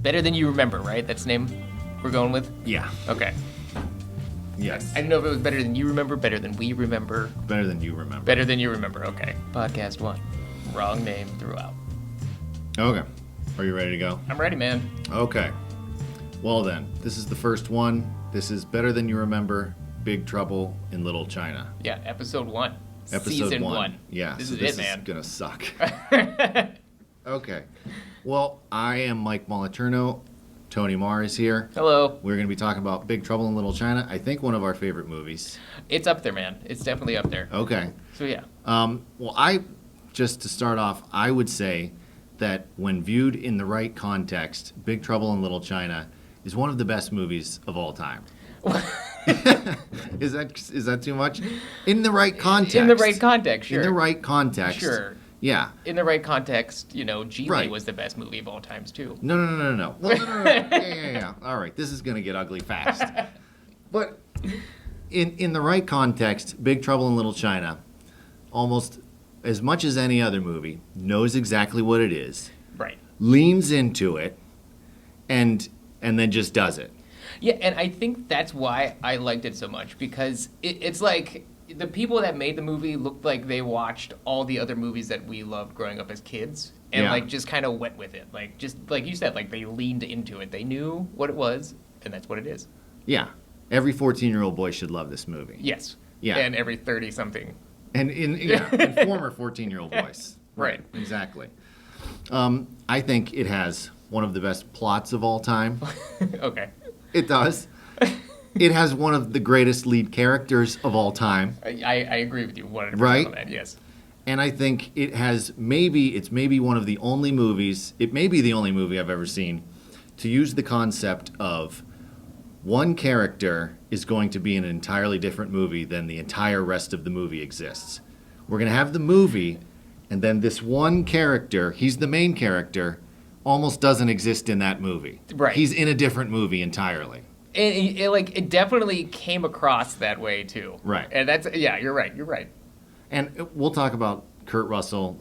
Better Than You Remember, right? That's the name we're going with? Yeah. Okay. Yes. I didn't know if it was Better Than You Remember, Better Than We Remember. Better Than You Remember. Better Than You Remember, okay. Podcast 1. Wrong name throughout. Okay. Are you ready to go? I'm ready, man. Okay. Well then, this is the first one. This is Better Than You Remember, Big Trouble in Little China. Yeah, episode 1. Episode Season 1. Yeah, This so is this it, man. is gonna suck. Okay. Well, I am Mike Moliterno. Tony Marr is here. Hello. We're going to be talking about Big Trouble in Little China. I think one of our favorite movies. It's up there, man. It's definitely up there. Okay. So, yeah. Well, just to start off, I would say that when viewed in the right context, Big Trouble in Little China is one of the best movies of all time. Is that too much? In the right context. In the right context, sure. In the right context. Sure. Yeah. In the right context, Geely Right. was the best movie of all times, too. No. Well, no. Yeah. All right, this is going to get ugly fast. But in the right context, Big Trouble in Little China, almost as much as any other movie, knows exactly what it is, Right. leans into it, and then just does it. Yeah, and I think that's why I liked it so much, because it's like the people that made the movie looked like they watched all the other movies that we loved growing up as kids, and Yeah. just kind of went with it. Just like you said, they leaned into it. They knew what it was, and that's what it is. Yeah. Every 14-year-old boy should love this movie. Yes. Yeah. And every 30-something. And former 14-year-old boys. Right. Exactly. I think it has one of the best plots of all time. Okay. It does. It has one of the greatest lead characters of all time. I agree with you 100% Right? on that, yes. And I think it's maybe one of the only movies, it may be the only movie I've ever seen to use the concept of one character is going to be in an entirely different movie than the entire rest of the movie exists. We're going to have the movie, and then this one character, he's the main character, almost doesn't exist in that movie. Right. He's in a different movie entirely. It definitely came across that way, too. Right. And you're right. And we'll talk about Kurt Russell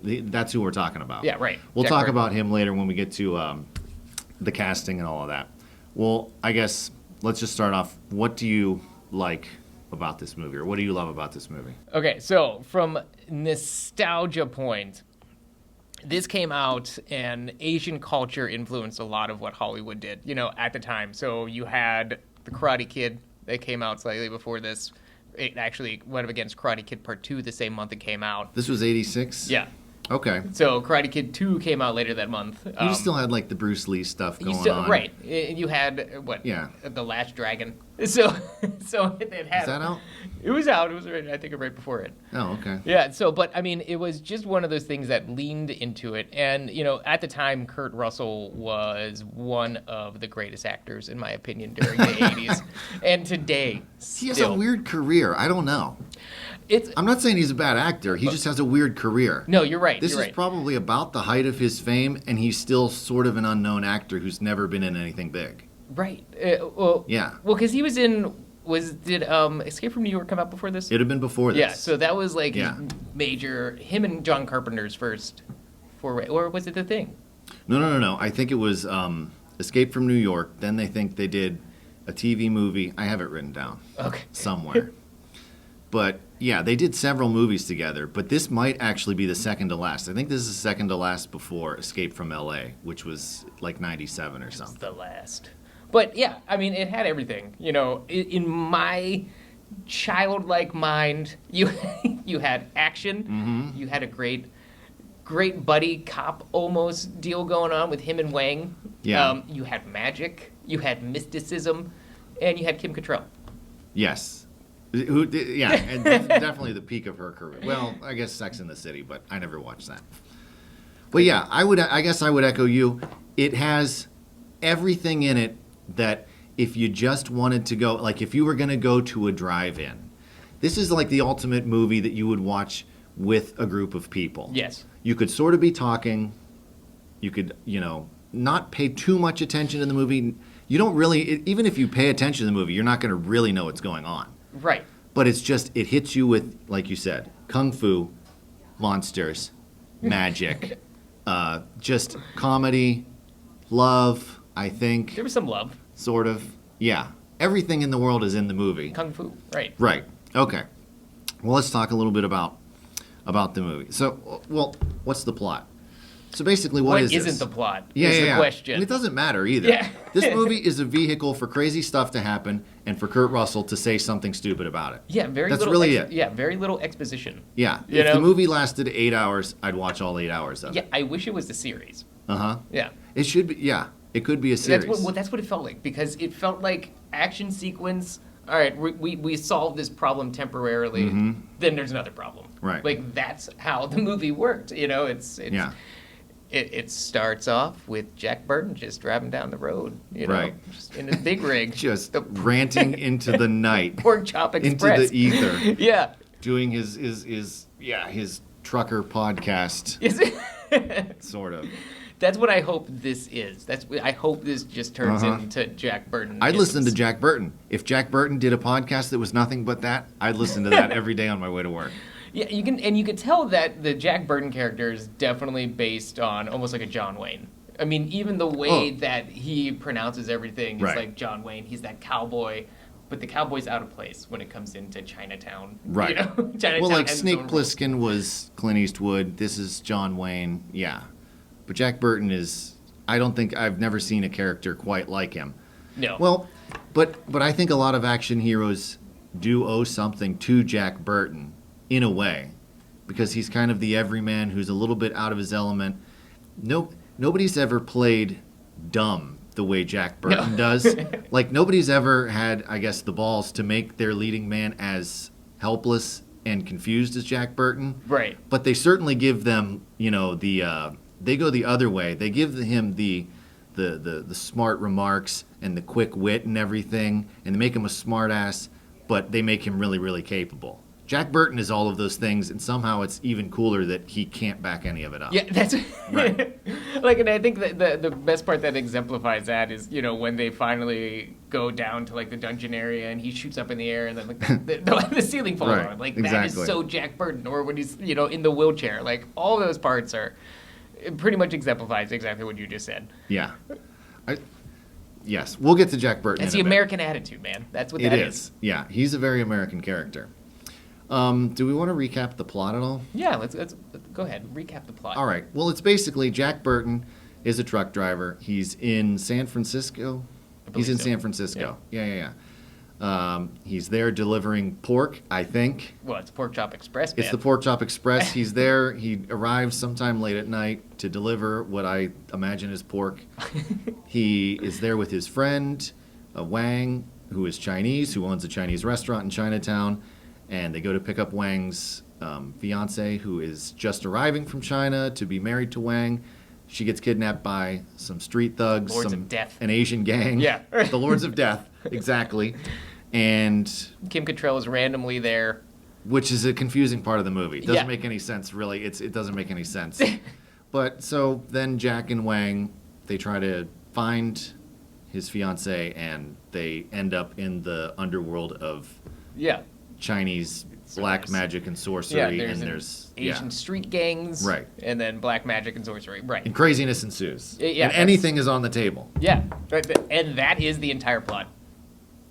that's who we're talking about. Yeah, right. We'll Jack talk Burton. about him later when we get to the casting and all of that. Well, I guess let's just start off. What do you like about this movie, or what do you love about this movie? Okay, so from nostalgia point, this came out and Asian culture influenced a lot of what Hollywood did, at the time. So you had The Karate Kid that came out slightly before this. It actually went up against Karate Kid Part 2 the same month it came out. This was 86? Yeah. Okay. So Karate Kid 2 came out later that month. You still had the Bruce Lee stuff going on. Right. You had, Yeah. The Last Dragon. So it had... Is that out? It was out. It was, I think, right before it. Oh, okay. Yeah, but it was just one of those things that leaned into it. And, at the time, Kurt Russell was one of the greatest actors, in my opinion, during the 80s. And today, He has a weird career. I don't know. I'm not saying he's a bad actor. He just has a weird career. No, you're right. This is probably about the height of his fame, and he's still sort of an unknown actor who's never been in anything big. Right. Yeah. Well, because he was in... Did Escape from New York come out before this? It'd have been before this. Yeah, so that was major, him and John Carpenter's first foray, or was it The Thing? No. I think it was Escape from New York. Then they think they did a TV movie. I have it written down somewhere. But yeah, they did several movies together, but this might actually be the second to last. I think this is the second to last before Escape from LA, which was 97 or something. It's the last. But yeah, it had everything. In my childlike mind, you had action. Mm-hmm. You had a great buddy cop almost deal going on with him and Wang. Yeah. You had magic. You had mysticism, and you had Kim Cattrall. Yes. And definitely the peak of her career. Well, I guess Sex and the City, but I never watched that. But yeah, I guess I would echo you. It has everything in it that if you just wanted to go, if you were going to go to a drive-in, this is the ultimate movie that you would watch with a group of people. Yes. You could sort of be talking. You could, not pay too much attention to the movie. You don't really, even if you pay attention to the movie, you're not going to really know what's going on. Right. But it's just, it hits you with, like you said, kung fu, monsters, magic, just comedy, love, I think. There was some love. Sort of. Yeah. Everything in the world is in the movie. Kung fu, right. Right. Okay. Well, let's talk a little bit about the movie. So, well, what's the plot? So basically, what is this? Isn't the plot? Yeah, is yeah, the yeah. question. And it doesn't matter either. Yeah. This movie is a vehicle for crazy stuff to happen and for Kurt Russell to say something stupid about it. Yeah, very That's little. really it. Yeah, very little exposition. Yeah. You If know? the movie lasted 8 hours, I'd watch all 8 hours of Yeah, it. I wish it was the series. Uh-huh. Yeah. It should be, yeah. It could be a series. That's what it felt like, because it felt like action sequence. All right, we solved this problem temporarily. Then there's another problem. Right. Like that's how the movie worked. You know, Yeah. It starts off with Jack Burton just driving down the road. You know, Right. just in a big rig, Just ranting into the night. Porkchop Into Express. the ether. Yeah. Doing his trucker podcast, Is it? sort of. That's what I hope this is. I hope this just turns into Jack Burton. I'd listen to Jack Burton. If Jack Burton did a podcast that was nothing but that, I'd listen to that every day on my way to work. Yeah, you could tell that the Jack Burton character is definitely based on almost like a John Wayne. I mean, even the way that he pronounces everything is Right. like John Wayne. He's that cowboy, but the cowboy's out of place when it comes into Chinatown. Right. You know? Chinatown Well, like has its Snake own Plissken was Clint Eastwood. This is John Wayne. Yeah. But Jack Burton is, I've never seen a character quite like him. No. Well, but I think a lot of action heroes do owe something to Jack Burton, in a way, because he's kind of the everyman who's a little bit out of his element. Nobody's ever played dumb the way Jack Burton does. Like, nobody's ever had, I guess, the balls to make their leading man as helpless and confused as Jack Burton. Right. But they certainly give them, they go the other way. They give him the smart remarks and the quick wit and everything, and they make him a smart ass, but they make him really, really capable. Jack Burton is all of those things, and somehow it's even cooler that he can't back any of it up. Yeah, that's Right. like, and I think that the best part that exemplifies that is, when they finally go down to like the dungeon area and he shoots up in the air and then like the ceiling falls Right, on him. Like exactly. that is so Jack Burton. Or when he's in the wheelchair, like all those parts are. It pretty much exemplifies exactly what you just said. Yeah. Yes, we'll get to Jack Burton. That's the American attitude, man. That's what It that is. Yeah, he's a very American character. Do we want to recap the plot at all? Yeah, let's go ahead. Recap the plot. All right. Well, it's basically Jack Burton is a truck driver. He's in San Francisco. He's in so. San Francisco. Yeah. He's there delivering pork, I think. Well, it's Porkchop Express, man. It's the Porkchop Express. He's there. He arrives sometime late at night to deliver what I imagine is pork. He is there with his friend, Wang, who is Chinese, who owns a Chinese restaurant in Chinatown. And they go to pick up Wang's fiance, who is just arriving from China to be married to Wang. She gets kidnapped by some street thugs, Lords of Death. An Asian gang. Yeah. The Lords of Death, exactly. And Kim Cattrall is randomly there. which is a confusing part of the movie. It doesn't Yeah. make any sense, really. It doesn't make any sense. But so then Jack and Wang, they try to find his fiance, and they end up in the underworld of Yeah. Chinese black magic and sorcery. Yeah, and there's Asian street gangs. Right. And then black magic and sorcery. Right. and craziness ensues. Yeah, and that's- anything is on the table. Yeah. Right. And that is the entire plot.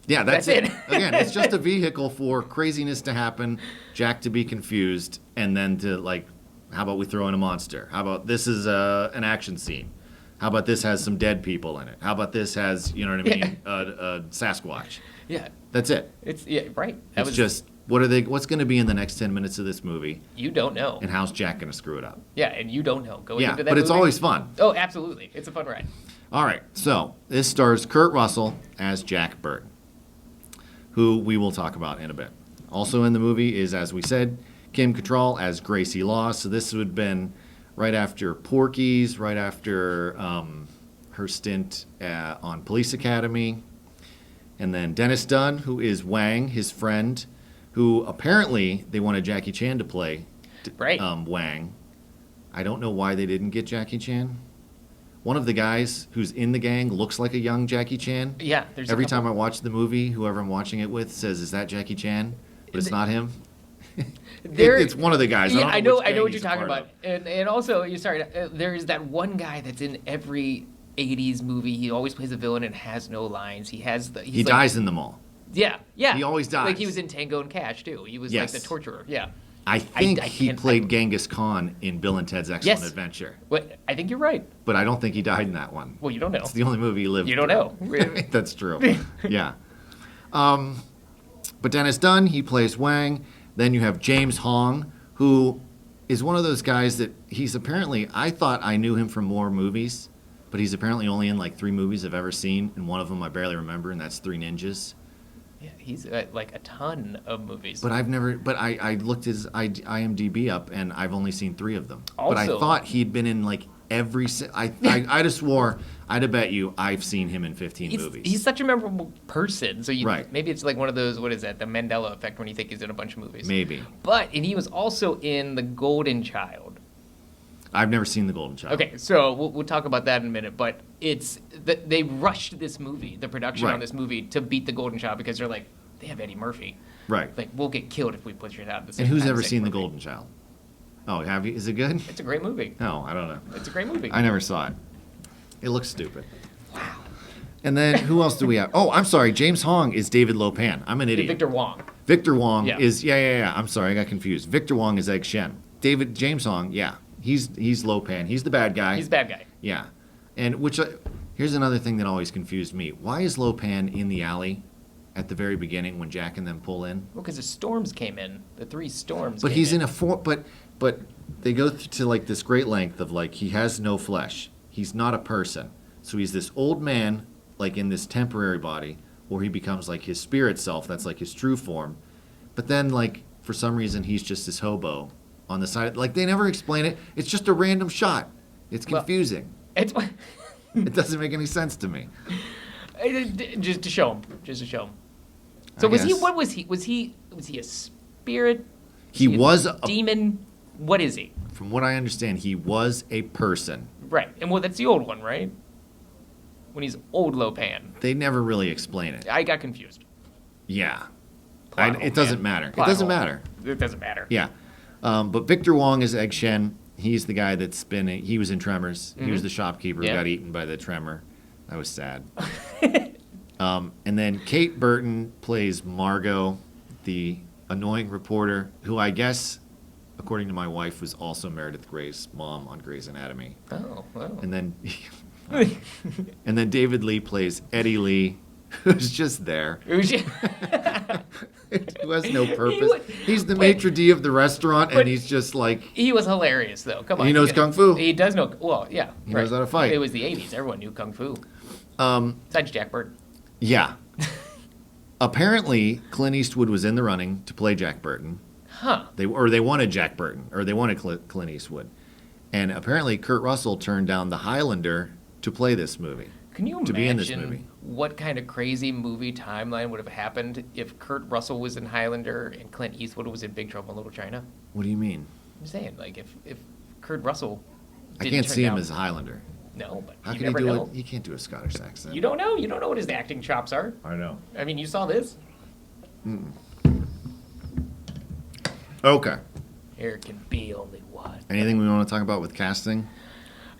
Yeah, that's That's it. it. Again, it's just a vehicle for craziness to happen, Jack to be confused, and then to, like, how about we throw in a monster? How about this is an action scene? How about this has some dead people in it? How about this has, you know what I mean, a Sasquatch? Yeah. That's it. It's right. It's just what's going to be in the next 10 minutes of this movie, You don't know. and how's Jack going to screw it up? Yeah, and you don't know. Going Yeah, into that but it's movie- always fun. Oh, absolutely. It's a fun ride. All right, so this stars Kurt Russell as Jack Burton, who we will talk about in a bit. Also in the movie is, as we said, Kim Cattrall as Gracie Law. So this would have been right after Porky's, right after her stint on Police Academy. And then Dennis Dunn, who is Wang, his friend, who apparently they wanted Jackie Chan to play Right. Wang. I don't know why they didn't get Jackie Chan. One of the guys who's in the gang looks like a young Jackie Chan. Yeah. There's Every a couple- time I watch the movie, whoever I'm watching it with says, "Is that Jackie Chan?" But it's not him. It's one of the guys. Yeah, I don't know I know which gang what he's you're a talking part about, and also there is that one guy that's in every '80s movie. He always plays a villain and has no lines. He dies in them all. Yeah. He always dies. Like he was in Tango and Cash too. He was like the torturer. Yeah. I think he played Genghis Khan in Bill and Ted's Excellent Adventure. Well, I think you're right. But I don't think he died in that one. Well, you don't know. It's the only movie he lived. You don't know. That's true. Yeah. But Dennis Dunn, he plays Wang. Then you have James Hong, who is one of those guys that he's apparently, I thought I knew him from more movies, but he's apparently only in like 3 movies I've ever seen, and one of them I barely remember, and that's Three Ninjas. Yeah, he's like a ton of movies. But I looked his IMDb up, and I've only seen 3 of them. Also, but I thought he'd been in like I just swore, I'd have bet you I've seen him in 15 movies. He's such a memorable person, so right. Maybe it's like one of those, what is that, the Mandela effect when you think he's in a bunch of movies. Maybe. And he was also in The Golden Child. I've never seen The Golden Child. Okay, so we'll talk about that in a minute, but they rushed this movie, the production on this movie, to beat The Golden Child because they're like, they have Eddie Murphy. Right. Like, we'll get killed if we push it out. And who's ever seen The Golden Child? Oh, have you? Is it good? It's a great movie. No, I don't know. It's a great movie. I never saw it. It looks stupid. Wow. And then who else do we have? Oh, I'm sorry. James Hong is David Lopan. I'm an idiot. Victor Wong. Victor Wong is yeah. I'm sorry, I got confused. Victor Wong is Egg Shen. James Hong, yeah. He's Lopan. He's the bad guy. He's the bad guy. Yeah. And here's another thing that always confused me. Why is Lopan in the alley at the very beginning when Jack and them pull in? Well, because the storms came in. The 3 storms. But he's in a but they go to like this great length of like he has no flesh. He's not a person. So he's this old man like in this temporary body, or he becomes like his spirit self. That's like his true form. But then like for some reason he's just this hobo on the side. Like they never explain it. It's just a random shot. It's confusing. It doesn't make any sense to me. Just to show him. So what was he? Was he a spirit? He was a demon. What is he? From what I understand, he was a person. Right. And well, that's the old one, right? When he's old Lopan. They never really explain it. I got confused. Yeah. It doesn't matter. It doesn't matter. It doesn't matter. Yeah. But Victor Wong is Egg Shen. He's the guy that's he was in Tremors. Mm-hmm. He was the shopkeeper who got eaten by the tremor. That was sad. And then Kate Burton plays Margot, the annoying reporter, who I guess, according to my wife, was also Meredith Gray's mom on Grey's Anatomy. Oh, wow. And then David Lee plays Eddie Lee, who's just there. Who has no purpose. He's the maitre d' of the restaurant, and he's just like... He was hilarious, though. Come on. He knows Kung Fu. He does know... Well, yeah. He knows how to fight. It was the 80s. Everyone knew Kung Fu. Besides Jack Burton. Yeah. Apparently, Clint Eastwood was in the running to play Jack Burton. Huh. They wanted Jack Burton, or they wanted Clint Eastwood. And apparently, Kurt Russell turned down The Highlander to play this movie. Can you to be in this movie. What kind of crazy movie timeline would have happened if Kurt Russell was in Highlander and Clint Eastwood was in Big Trouble in Little China? What do you mean? I'm saying, like, if Kurt Russell I can't see him as a Highlander. No, but how you can never know. He can't do a Scottish accent. You don't know. You don't know what his acting chops are. I know. I mean, you saw this. Mm-mm. Okay. There can be only one. Anything we want to talk about with casting?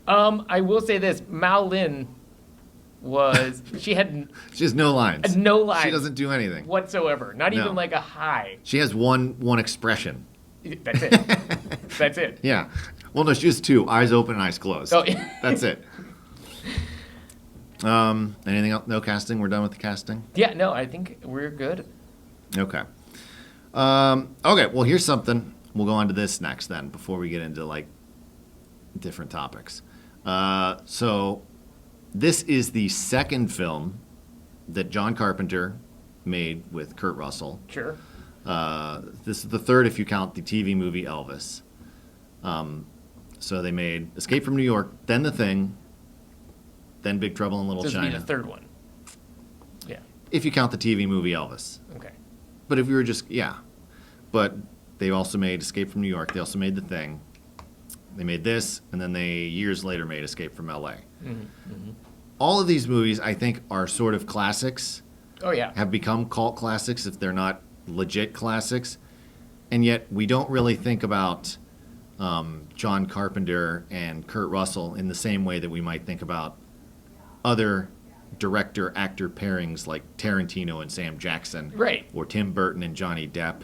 I will say this. Mao Lin was... She has no lines. No lines. She doesn't do anything. Whatsoever. Not even like a hi. She has one expression. That's it. That's it. Yeah. Well, no, she has 2. Eyes open and eyes closed. Oh. That's it. Anything else? No casting? We're done with the casting? Yeah, no, I think we're good. Okay. Okay, well, here's something. We'll go on to this next then before we get into, like, different topics. So this is the second film that John Carpenter made with Kurt Russell. Sure. This is the third if you count the TV movie Elvis. So they made Escape from New York, then The Thing, then Big Trouble in Little China. This would be the third one. Yeah. If you count the TV movie Elvis. Okay. But if you were just, But they also made Escape from New York. They also made The Thing. They made this, and then they, years later, made Escape from L.A. Mm-hmm. Mm-hmm. All of these movies, I think, are sort of classics. Oh, yeah. Have become cult classics if they're not legit classics. And yet, we don't really think about John Carpenter and Kurt Russell in the same way that we might think about other director-actor pairings like Tarantino and Sam Jackson. Right. Or Tim Burton and Johnny Depp.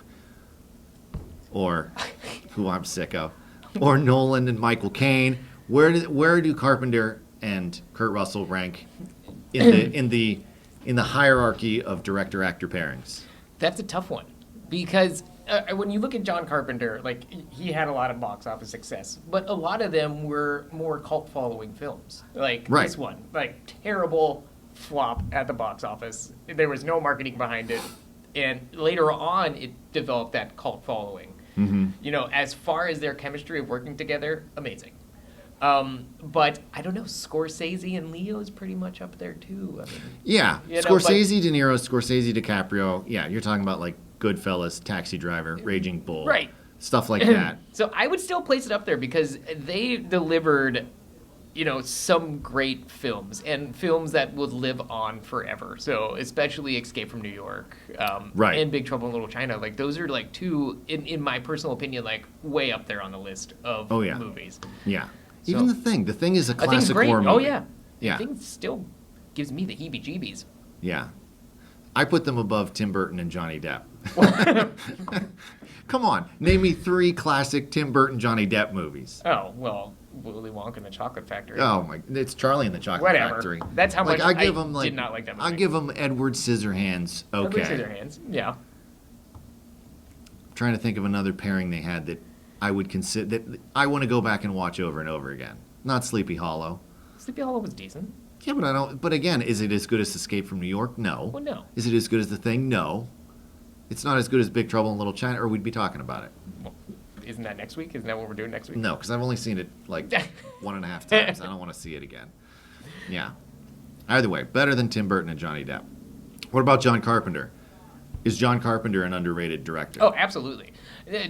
Or, who I'm sick of. Or Nolan and Michael Caine. Where do Carpenter and Kurt Russell rank in the hierarchy of director-actor pairings? That's a tough one because when you look at John Carpenter, like he had a lot of box office success, but a lot of them were more cult-following films. Like this one, like terrible flop at the box office. There was no marketing behind it, and later on, it developed that cult following. Mm-hmm. You know, as far as their chemistry of working together, amazing. But I don't know, Scorsese and Leo is pretty much up there too. I mean, yeah, Scorsese, De Niro, Scorsese, DiCaprio. Yeah, you're talking about like Goodfellas, Taxi Driver, Raging Bull, right? Stuff like that. So I would still place it up there because they delivered, you know, some great films and films that would live on forever. So especially Escape from New York, and Big Trouble in Little China. Like those are like two, in my personal opinion, like way up there on the list of movies. Yeah. So, even The Thing is a classic great. horror movie. Oh yeah. Yeah. The Thing still gives me the heebie-jeebies. Yeah. I put them above Tim Burton and Johnny Depp. Come on, name me 3 classic Tim Burton, Johnny Depp movies. Oh, well, Willy Wonka and the Chocolate Factory. Oh my, it's Charlie and the Chocolate Factory. That's how much I give them, did not like that movie. I give them Edward Scissorhands. Okay. Edward Scissorhands, yeah. I'm trying to think of another pairing they had that I would consider that I want to go back and watch over and over again. Not Sleepy Hollow. Sleepy Hollow was decent. Yeah, but I don't. But again, is it as good as Escape from New York? No. Well, no. Is it as good as The Thing? No. It's not as good as Big Trouble in Little China, or we'd be talking about it. Well, isn't that next week? Isn't that what we're doing next week? No, because I've only seen it like 1.5 times. I don't want to see it again. Yeah. Either way, better than Tim Burton and Johnny Depp. What about John Carpenter? Is John Carpenter an underrated director? Oh, absolutely.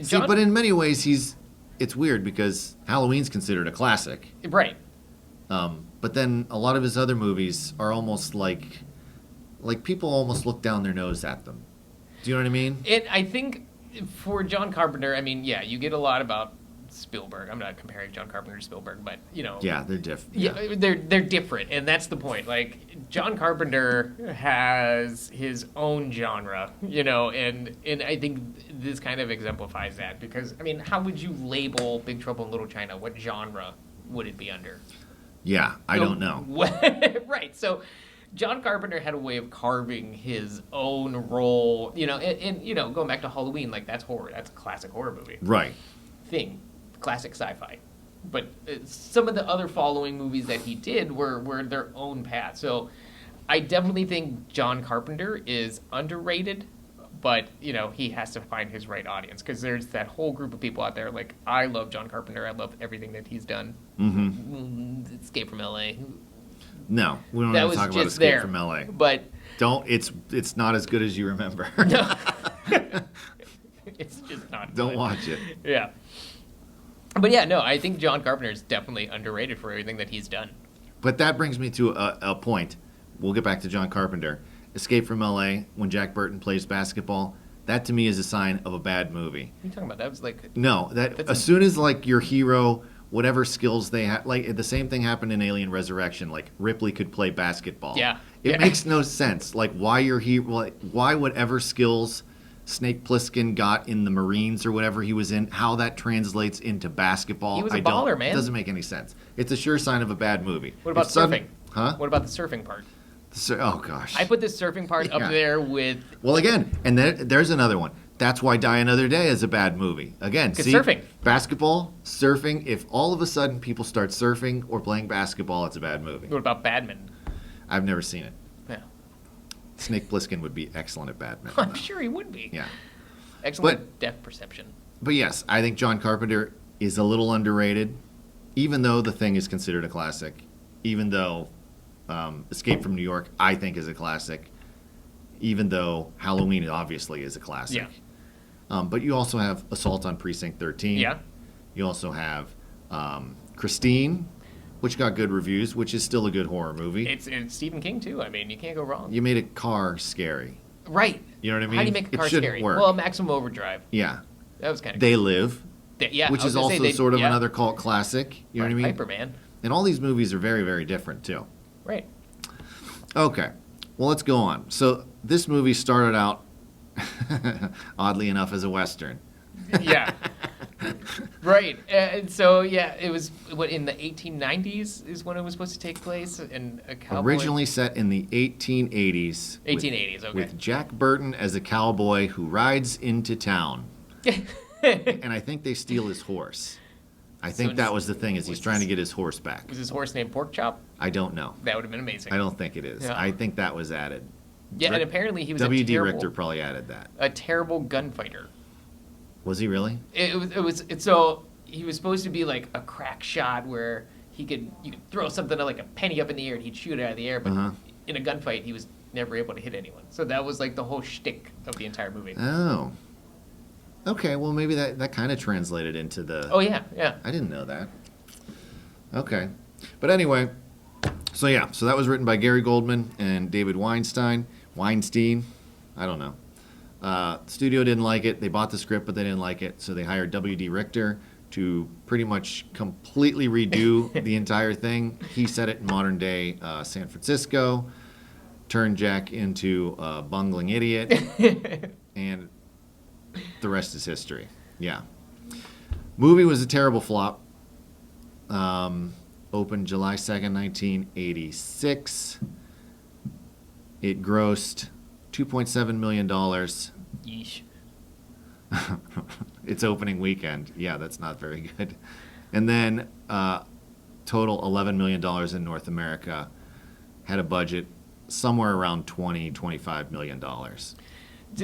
See, but in many ways, it's weird because Halloween's considered a classic. Right. But then a lot of his other movies are almost like people almost look down their nose at them. Do you know what I mean? I think for John Carpenter, I mean, yeah, you get a lot about Spielberg. I'm not comparing John Carpenter to Spielberg, but, you know. Yeah, they're different. Yeah, they're different, and that's the point. Like, John Carpenter has his own genre, you know, and I think this kind of exemplifies that because, I mean, how would you label Big Trouble in Little China? What genre would it be under? Yeah, I don't know. Right, so John Carpenter had a way of carving his own role, you know, and you know, going back to Halloween, like that's horror. That's a classic horror movie. Right. Thing, classic sci-fi. But some of the other following movies that he did were their own path. So I definitely think John Carpenter is underrated, but, you know, he has to find his right audience because there's that whole group of people out there, like, I love John Carpenter. I love everything that he's done. Mm-hmm. Escape from L.A. No, we don't have to talk about Escape from L.A. But don't. It's not as good as you remember. No. It's just not. Don't good. watch it. Yeah. But yeah, no, I think John Carpenter is definitely underrated for everything that he's done. But that brings me to a point. We'll get back to John Carpenter. Escape from L.A., when Jack Burton plays basketball, that to me is a sign of a bad movie. What are you talking about? That was like... No, soon as like your hero, whatever skills they have, like the same thing happened in Alien Resurrection, like Ripley could play basketball. Yeah. It makes no sense. Like why why whatever skills Snake Plissken got in the Marines or whatever he was in, how that translates into basketball. He was a baller, man. It doesn't make any sense. It's a sure sign of a bad movie. What about surfing? Huh? What about the surfing part? Oh, gosh. I put the surfing part up there with... Well, again, and there's another one. That's why Die Another Day is a bad movie. Again, see, surfing. Basketball, surfing, if all of a sudden people start surfing or playing basketball, it's a bad movie. What about badminton? I've never seen it. Yeah. Snake Plissken would be excellent at badminton. I'm sure he would be. Yeah. Excellent depth perception. But yes, I think John Carpenter is a little underrated, even though The Thing is considered a classic, even though Escape from New York, I think, is a classic, even though Halloween obviously is a classic. Yeah. But you also have Assault on Precinct 13. Yeah. You also have Christine, which got good reviews, which is still a good horror movie. It's Stephen King, too. I mean, you can't go wrong. You made a car scary. Right. You know what I mean? How do you make a car scary? Work. Well, Maximum Overdrive. Yeah. That was kind of They Live. Yeah. Which is also sort of another cult classic. You know what I mean? Hyperman. And all these movies are very, very different, too. Right. Okay. Well, let's go on. So this movie started out, oddly enough, as a Western. Yeah. Right. And so, yeah, it was in the 1890s is when it was supposed to take place, and a cowboy. Originally set in the 1880s. 1880s, okay. With Jack Burton as a cowboy who rides into town. And I think they steal his horse. I think that was the thing, is he's trying to get his horse back. Was his horse named Porkchop? I don't know. That would have been amazing. I don't think it is. Yeah. I think that was added. Yeah, and apparently he was W.D. Richter probably added that. a terrible gunfighter. Was he really? So he was supposed to be like a crack shot where you could throw something like a penny up in the air and he'd shoot it out of the air, but in a gunfight he was never able to hit anyone. So that was like the whole shtick of the entire movie. Oh. Okay, well maybe that kind of translated into the... Oh yeah, yeah. I didn't know that. Okay. But anyway, so that was written by Gary Goldman and David Weinstein. I don't know. Studio didn't like it. They bought the script, but they didn't like it. So they hired W.D. Richter to pretty much completely redo the entire thing. He set it in modern day San Francisco, turned Jack into a bungling idiot, and the rest is history. Yeah. Movie was a terrible flop. Opened July 2nd, 1986. It grossed $2.7 million. Yeesh. Its opening weekend. Yeah, that's not very good. And then total $11 million in North America. Had a budget somewhere around $25 million.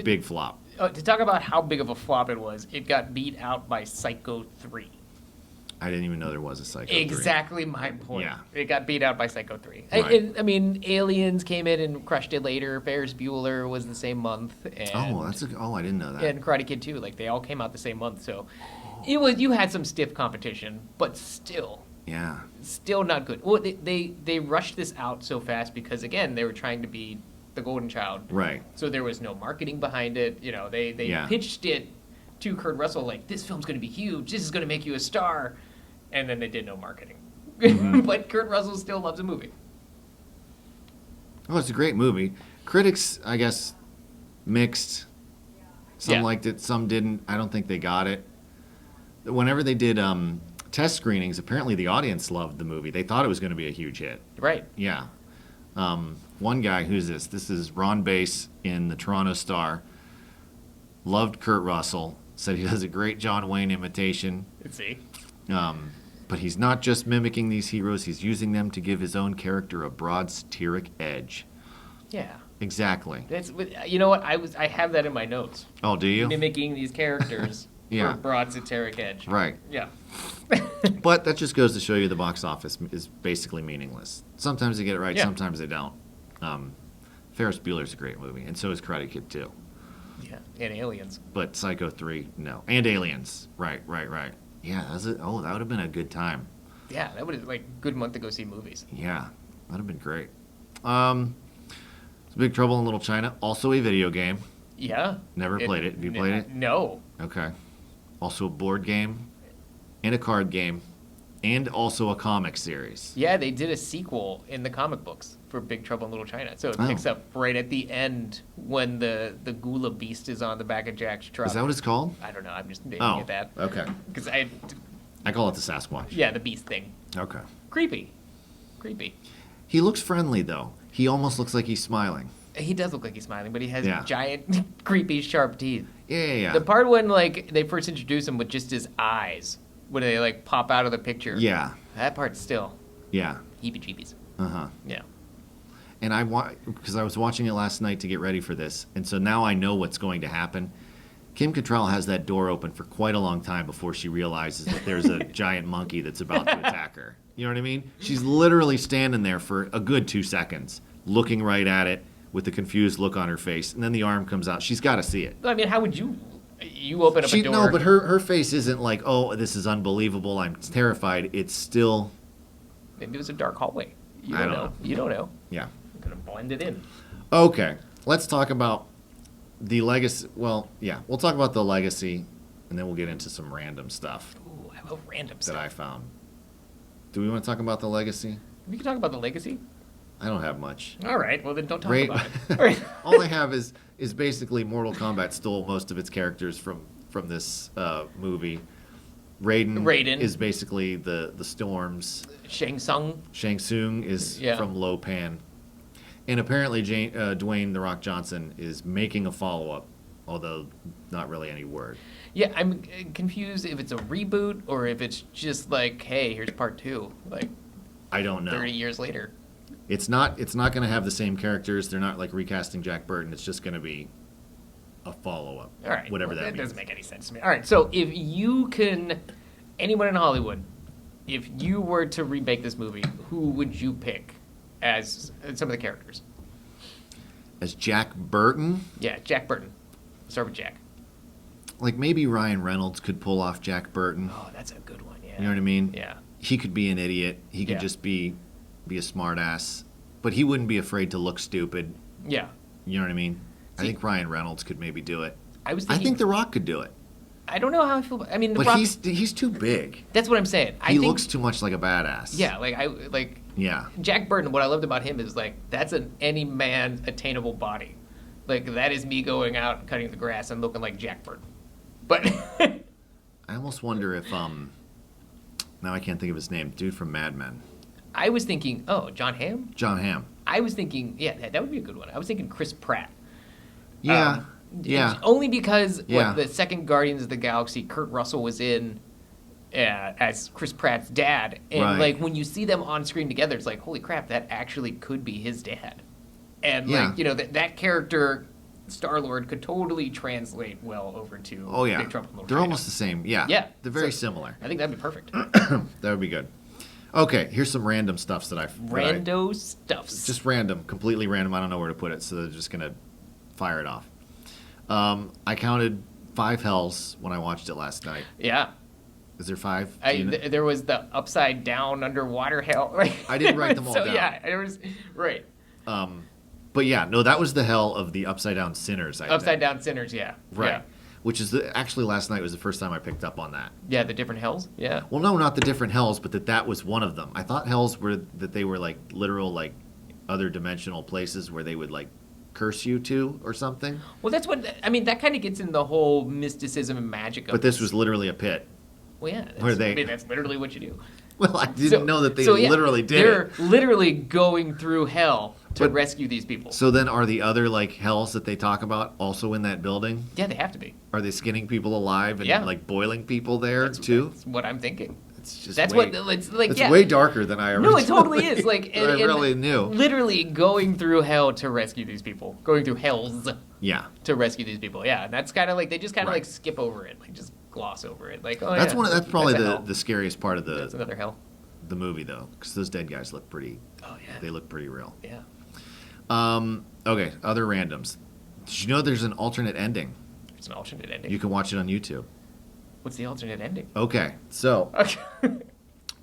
Big flop. To talk about how big of a flop it was, it got beat out by Psycho 3. I didn't even know there was a Psycho 3. Exactly my point. Yeah. It got beat out by Psycho 3. Right. I mean, Aliens came in and crushed it later. Ferris Bueller was the same month. And, I didn't know that. And Karate Kid 2. Like, they all came out the same month. So you had some stiff competition, but still. Yeah. Still not good. Well, they rushed this out so fast because, again, they were trying to be the golden child. Right. So there was no marketing behind it. You know, they pitched it to Kurt Russell like, this film's going to be huge. This is going to make you a star. And then they did no marketing. Mm-hmm. But Kurt Russell still loves the movie. Oh, it's a great movie. Critics, I guess, mixed. Some liked it, some didn't. I don't think they got it. Whenever they did test screenings, apparently the audience loved the movie. They thought it was going to be a huge hit. Right. Yeah. One guy, who's this? This is Ron Bass in the Toronto Star. Loved Kurt Russell. Said he does a great John Wayne imitation. Let's see. But he's not just mimicking these heroes. He's using them to give his own character a broad satiric edge. Yeah. Exactly. You know what? I have that in my notes. Oh, do you? Mimicking these characters for a broad satiric edge. Right. Yeah. But that just goes to show you the box office is basically meaningless. Sometimes they get it right, sometimes they don't. Ferris Bueller's a great movie, and so is Karate Kid 2. Yeah, and Aliens. But Psycho 3, no. And Aliens. Right. Yeah, that would have been a good time. Yeah, that would have like good month to go see movies. Yeah, that would have been great. It's Big Trouble in Little China, also a video game. Yeah. Never played it. Have you played it? No. Okay. Also a board game and a card game and also a comic series. Yeah, they did a sequel in the comic books for Big Trouble in Little China. So it picks up right at the end when the Gula Beast is on the back of Jack's truck. Is that what it's called? I don't know. I'm just naming it that. Okay. Because I call it the Sasquatch. Yeah, the beast thing. Okay. Creepy. He looks friendly, though. He almost looks like he's smiling. He does look like he's smiling, but he has giant, creepy, sharp teeth. Yeah. The part when they first introduce him with just his eyes, when they pop out of the picture. Yeah. That part still. Yeah. Heebie-jeebies. Uh-huh. Yeah. And because I was watching it last night to get ready for this, and so now I know what's going to happen. Kim Cattrall has that door open for quite a long time before she realizes that there's a giant monkey that's about to attack her. You know what I mean? She's literally standing there for a good 2 seconds, looking right at it with a confused look on her face, and then the arm comes out. She's got to see it. I mean, how would you open up a door? No, but her face isn't like, oh, this is unbelievable, I'm terrified. It's still... Maybe it was a dark hallway. I don't know. You don't know. Yeah. I'm going to blend it in. Okay, let's talk about the legacy. Well, yeah, we'll talk about the legacy, and then we'll get into some random stuff. Ooh, I love random stuff that I found. Do we want to talk about the legacy? We can talk about the legacy. I don't have much. All right, well then don't talk Ra- about it. All right. All I have is basically Mortal Kombat stole most of its characters from this movie. Raiden is basically the Storms. Shang Tsung. Shang Tsung is from Lo Pan. And apparently Dwayne The Rock Johnson is making a follow-up, although not really any word. Yeah, I'm confused if it's a reboot or if it's just like, hey, here's part 2. Like, I don't know. 30 years later. It's not going to have the same characters. They're not like recasting Jack Burton. It's just going to be a follow-up. All right. Whatever that means. Doesn't make any sense to me. All right, so if you can, anyone in Hollywood, if you were to remake this movie, who would you pick as some of the characters? As Jack Burton? Yeah, Jack Burton. Start with Jack. Like maybe Ryan Reynolds could pull off Jack Burton. Oh, that's a good one, yeah. You know what I mean? Yeah. He could be an idiot. He could just be a smart ass. But he wouldn't be afraid to look stupid. Yeah. You know what I mean? I think Ryan Reynolds could maybe do it. I think The Rock could do it. I don't know how I feel. I mean, but Rock, he's too big. That's what I'm saying. He looks too much like a badass. Yeah, Yeah. Jack Burton. What I loved about him is like that's an any man attainable body. Like that is me going out and cutting the grass and looking like Jack Burton. But I almost wonder if now I can't think of his name. Dude from Mad Men. I was thinking, John Hamm. John Hamm. I was thinking, that would be a good one. I was thinking Chris Pratt. Yeah. Yeah. Only because the second Guardians of the Galaxy, Kurt Russell was in as Chris Pratt's dad, and like when you see them on screen together, it's like, holy crap, that actually could be his dad, and like that character, Star-Lord, could totally translate well over to Big Trouble in Little They're China. almost the same. Yeah. Yeah. They're very similar. I think that'd be perfect. That would be good. Okay, here's some random stuffs that I've... Rando stuffs. Just random, completely random. I don't know where to put it, so they're just going to fire it off. I counted 5 hells when I watched it last night. Yeah. Is there 5? There was the upside down underwater hell. I didn't write them all down. Yeah, it was... Right. But yeah, no, that was the hell of the upside down sinners, I think. Upside down sinners, yeah. Right. Yeah. Which is actually last night was the first time I picked up on that. Yeah, the different hells. Yeah. Well, no, not the different hells, but that was one of them. I thought hells they were like literal like other dimensional places where they would like curse you to or something. Well, that's what I mean. That kind of gets in the whole mysticism and magic of. But this was literally a pit. Well, yeah. That's literally what you do. Well, I didn't know that they literally did They're it. literally going through hell to rescue these people. So then are the other like hells that they talk about also in that building? Yeah, they have to be. Are they skinning people alive and like boiling people there too? That's what I'm thinking. It's just it's like it's way darker than I No, it totally is. Like I really knew. Literally going through hell to rescue these people. Going through hells. Yeah. To rescue these people. Yeah, and that's kind of like they just kind of like skip over it, like just gloss over it. Like that's probably the scariest part of that's another hell. The movie though, because those dead guys look pretty. Oh yeah. They look pretty real. Yeah. Okay, other randoms. Did you know there's an alternate ending? It's an alternate ending. You can watch it on YouTube. What's the alternate ending? Okay, so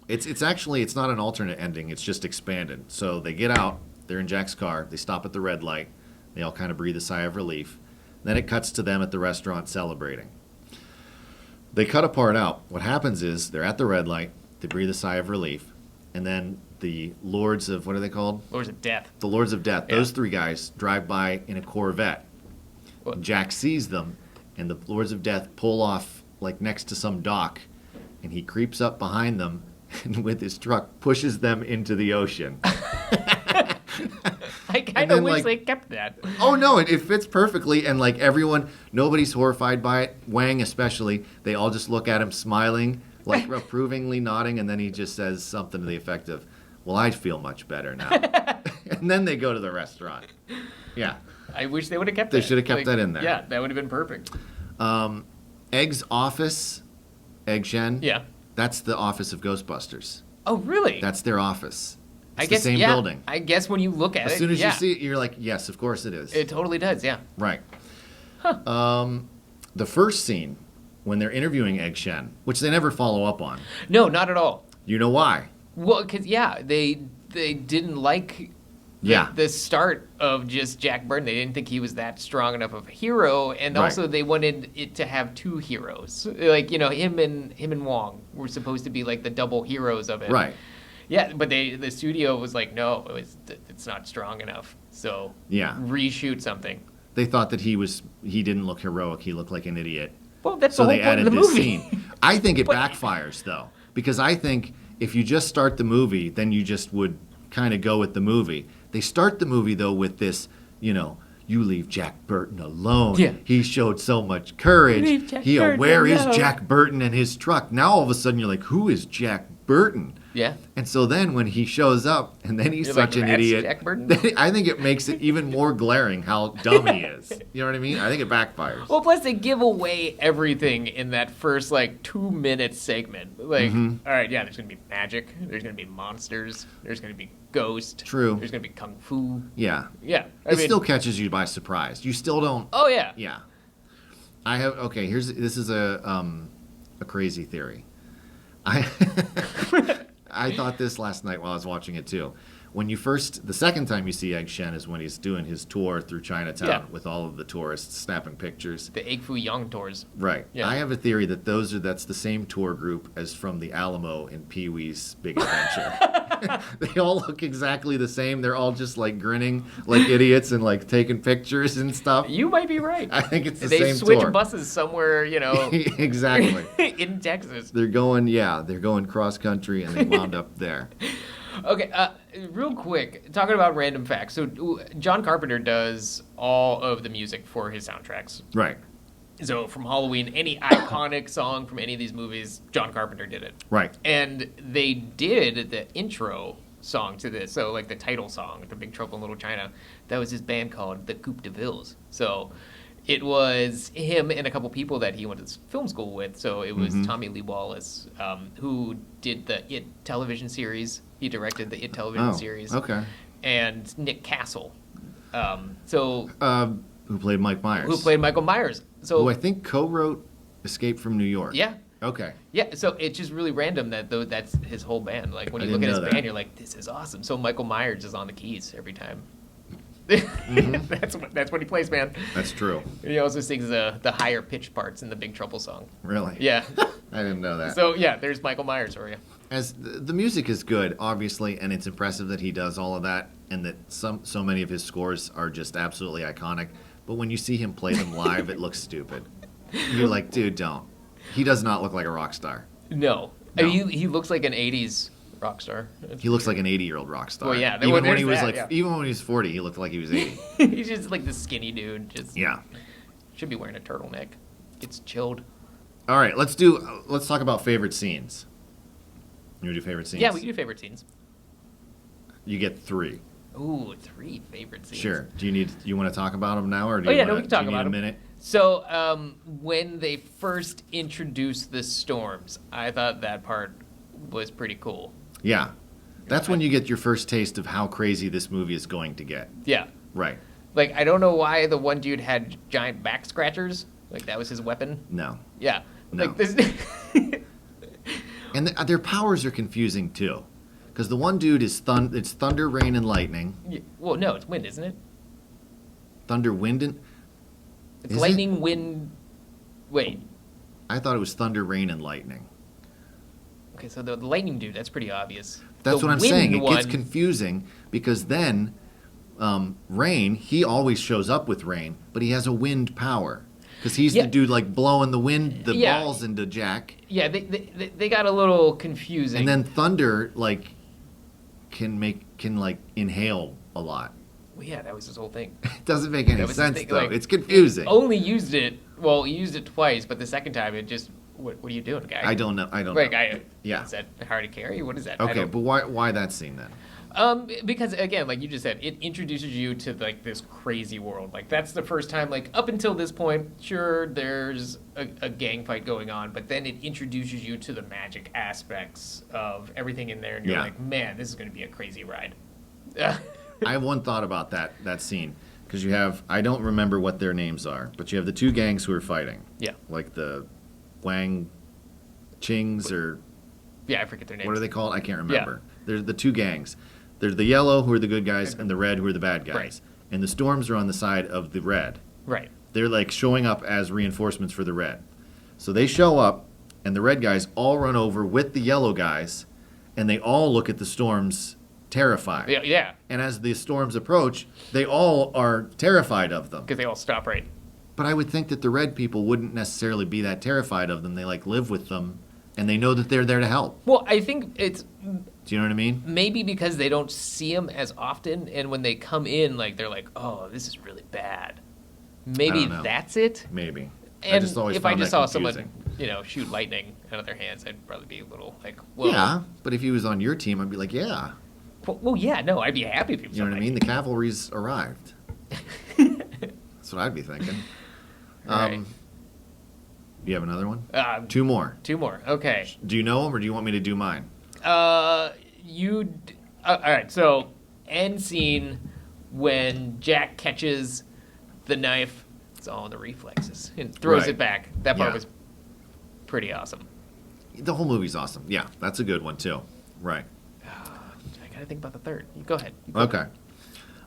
it's actually not an alternate ending. It's just expanded. So they get out. They're in Jack's car. They stop at the red light. They all kind of breathe a sigh of relief. Then it cuts to them at the restaurant celebrating. They cut a part out. What happens is they're at the red light. They breathe a sigh of relief, and then the Lords of, what are they called? Lords of Death. The Lords of Death. Yeah. Those 3 guys drive by in a Corvette. What? Jack sees them, and the Lords of Death pull off like next to some dock, and he creeps up behind them and with his truck pushes them into the ocean. I kind of wish they kept that. Oh no, it fits perfectly, and like everyone, nobody's horrified by it. Wang especially, they all just look at him smiling, like approvingly nodding, and then he just says something to the effect of, "Well, I feel much better now." And then they go to the restaurant. Yeah. I wish they would have kept that. They should have kept that in there. Yeah, that would have been perfect. Egg's office, Egg Shen. Yeah. That's the office of Ghostbusters. Oh, really? That's their office. It's I guess, the same building. I guess when you look at it, as soon as you see it, you're like, yes, of course it is. It totally does, yeah. Right. Huh. The first scene, when they're interviewing Egg Shen, which they never follow up on. No, not at all. You know why? Well, because, they didn't like the start of just Jack Burton. They didn't think he was that strong enough of a hero, and also they wanted it to have 2 heroes. Like, him and Wong were supposed to be like the double heroes of it. Right. Yeah, but the studio was like, no, it's not strong enough. So Yeah. reshoot something. They thought that he didn't look heroic. He looked like an idiot. Well, that's so the whole they point added of the this movie. scene. I think it backfires though, because I think if you just start the movie, then you just would kind of go with the movie. They start the movie though with this, you leave Jack Burton alone. Yeah. He showed so much courage. Leave Jack Where Burton is alone. Jack Burton and his truck? Now all of a sudden you're like, who is Jack Burton? Yeah. And so then when he shows up and then he's You're such like, an "That's idiot, Jack Burton?" I think it makes it even more glaring how dumb he is. You know what I mean? I think it backfires. Well, plus they give away everything in that first 2-minute segment. Like, all right, yeah, there's gonna be magic. There's gonna be monsters. There's gonna be ghost. True. There's gonna be kung fu. Yeah. Yeah. It still catches you by surprise. You still don't. Oh yeah. Yeah. This is a crazy theory. I thought this last night while I was watching it too. The second time you see Egg Shen is when he's doing his tour through Chinatown with all of the tourists snapping pictures. The Egg Foo Young tours. Right. Yeah. I have a theory that that's the same tour group as from the Alamo in Pee-wee's Big Adventure. They all look exactly the same. They're all just grinning like idiots and taking pictures and stuff. You might be right. I think it's the they same switch tour. buses somewhere, Exactly. in Texas. They're going cross country and they wound up there. Okay, real quick, talking about random facts. So John Carpenter does all of the music for his soundtracks. Right. So from Halloween, any iconic song from any of these movies, John Carpenter did it. Right. And they did the intro song to this. So the title song, The Big Trouble in Little China, that was his band called the Coupe de Villes. So it was him and a couple people that he went to film school with. So it was Tommy Lee Wallace, who did the It television series. He directed the It television series. Okay. And Nick Castle. Who played Mike Myers? Who played Michael Myers. So who I think co-wrote Escape from New York. Yeah. Okay. Yeah, so it's just really random that that's his whole band. When you I look didn't at his know that. band, you're like, this is awesome. So Michael Myers is on the keys every time. That's what he plays, man. That's true. And he also sings the higher pitched parts in the Big Trouble song. Really? Yeah. I didn't know that. So yeah, there's Michael Myers for you. As the music is good, obviously, and it's impressive that he does all of that, and that so many of his scores are just absolutely iconic. But when you see him play them live, it looks stupid. You're like, dude, don't. He does not look like a rock star. No. No. I mean, he looks like an 80s rock star. He looks like an 80-year-old rock star. Well, yeah, Even when he there's was that, even when he was 40, he looked like he was 80. He's just like this skinny dude. Yeah. Should be wearing a turtleneck. Gets chilled. All right, let's talk about favorite scenes. You want to do favorite scenes? Yeah, we can do favorite scenes. You get 3. Ooh, 3 favorite scenes. Sure. Do you want to talk about them now, or do Oh, you yeah, wanna, no, we can talk do you about need them. a minute? So, when they first introduced the storms, I thought that part was pretty cool. Yeah. That's when you get your first taste of how crazy this movie is going to get. Yeah. Right. I don't know why the one dude had giant back scratchers. That was his weapon. No. Yeah. No. This. And their powers are confusing too, because the one dude is it's thunder, rain, and lightning. Well, no, it's wind, isn't it? Thunder, wind, and It's Is lightning, wind. Wait. I thought it was thunder, rain, and lightning. Okay, so the lightning dude, that's pretty obvious. That's The what I'm wind saying. It one, gets confusing because then rain, he always shows up with rain, but he has a wind power. Because he's Yeah. the dude blowing the wind, the Yeah. balls into Jack. Yeah, they got a little confusing. And then thunder can inhale a lot. Well, yeah, that was his whole thing. It doesn't make any That was the sense thing, though. It's confusing. Only used it. Well, he used it twice, but the second time it just. What are you doing, guy? I don't know. Yeah. Is that hard to carry? What is that? Okay, but why that scene then? Because again, like you just said, it introduces you to this crazy world. That's the first time. Up until this point, sure, there's a gang fight going on, but then it introduces you to the magic aspects of everything in there, and you're like, man, this is going to be a crazy ride. I have one thought about that scene because you have I don't remember what their names are, but you have the 2 gangs who are fighting. Yeah. Like the Wang Chings or Yeah, I forget their names. what are they called? I can't remember. They're the 2 gangs. There's the yellow who are the good guys and the red who are the bad guys. Right. And the storms are on the side of the red. Right. They're showing up as reinforcements for the red. So they show up and the red guys all run over with the yellow guys and they all look at the storms terrified. Yeah. And as the storms approach, they all are terrified of them. Because they all stop right. But I would think that the red people wouldn't necessarily be that terrified of them. They like live with them, and they know that they're there to help. Well, I think it's... Do you know what I mean? Maybe because they don't see them as often, and when they come in, like they're like, "Oh, this is really bad." Maybe that's it. Maybe. And if I just saw someone, shoot lightning out of their hands, I'd probably be a little like, "Whoa." Yeah, but if he was on your team, I'd be like, "Yeah." Well, yeah, no, I'd be happy if he was. You know what I mean? The cavalry's arrived. That's what I'd be thinking. Right. You have another one? Two more. Okay. Do you know them, or do you want me to do mine? All right. So, end scene when Jack catches the knife. It's all in the reflexes and throws it back. That part was pretty awesome. The whole movie's awesome. Yeah, that's a good one too. Right. I gotta think about the third. Go ahead. Okay.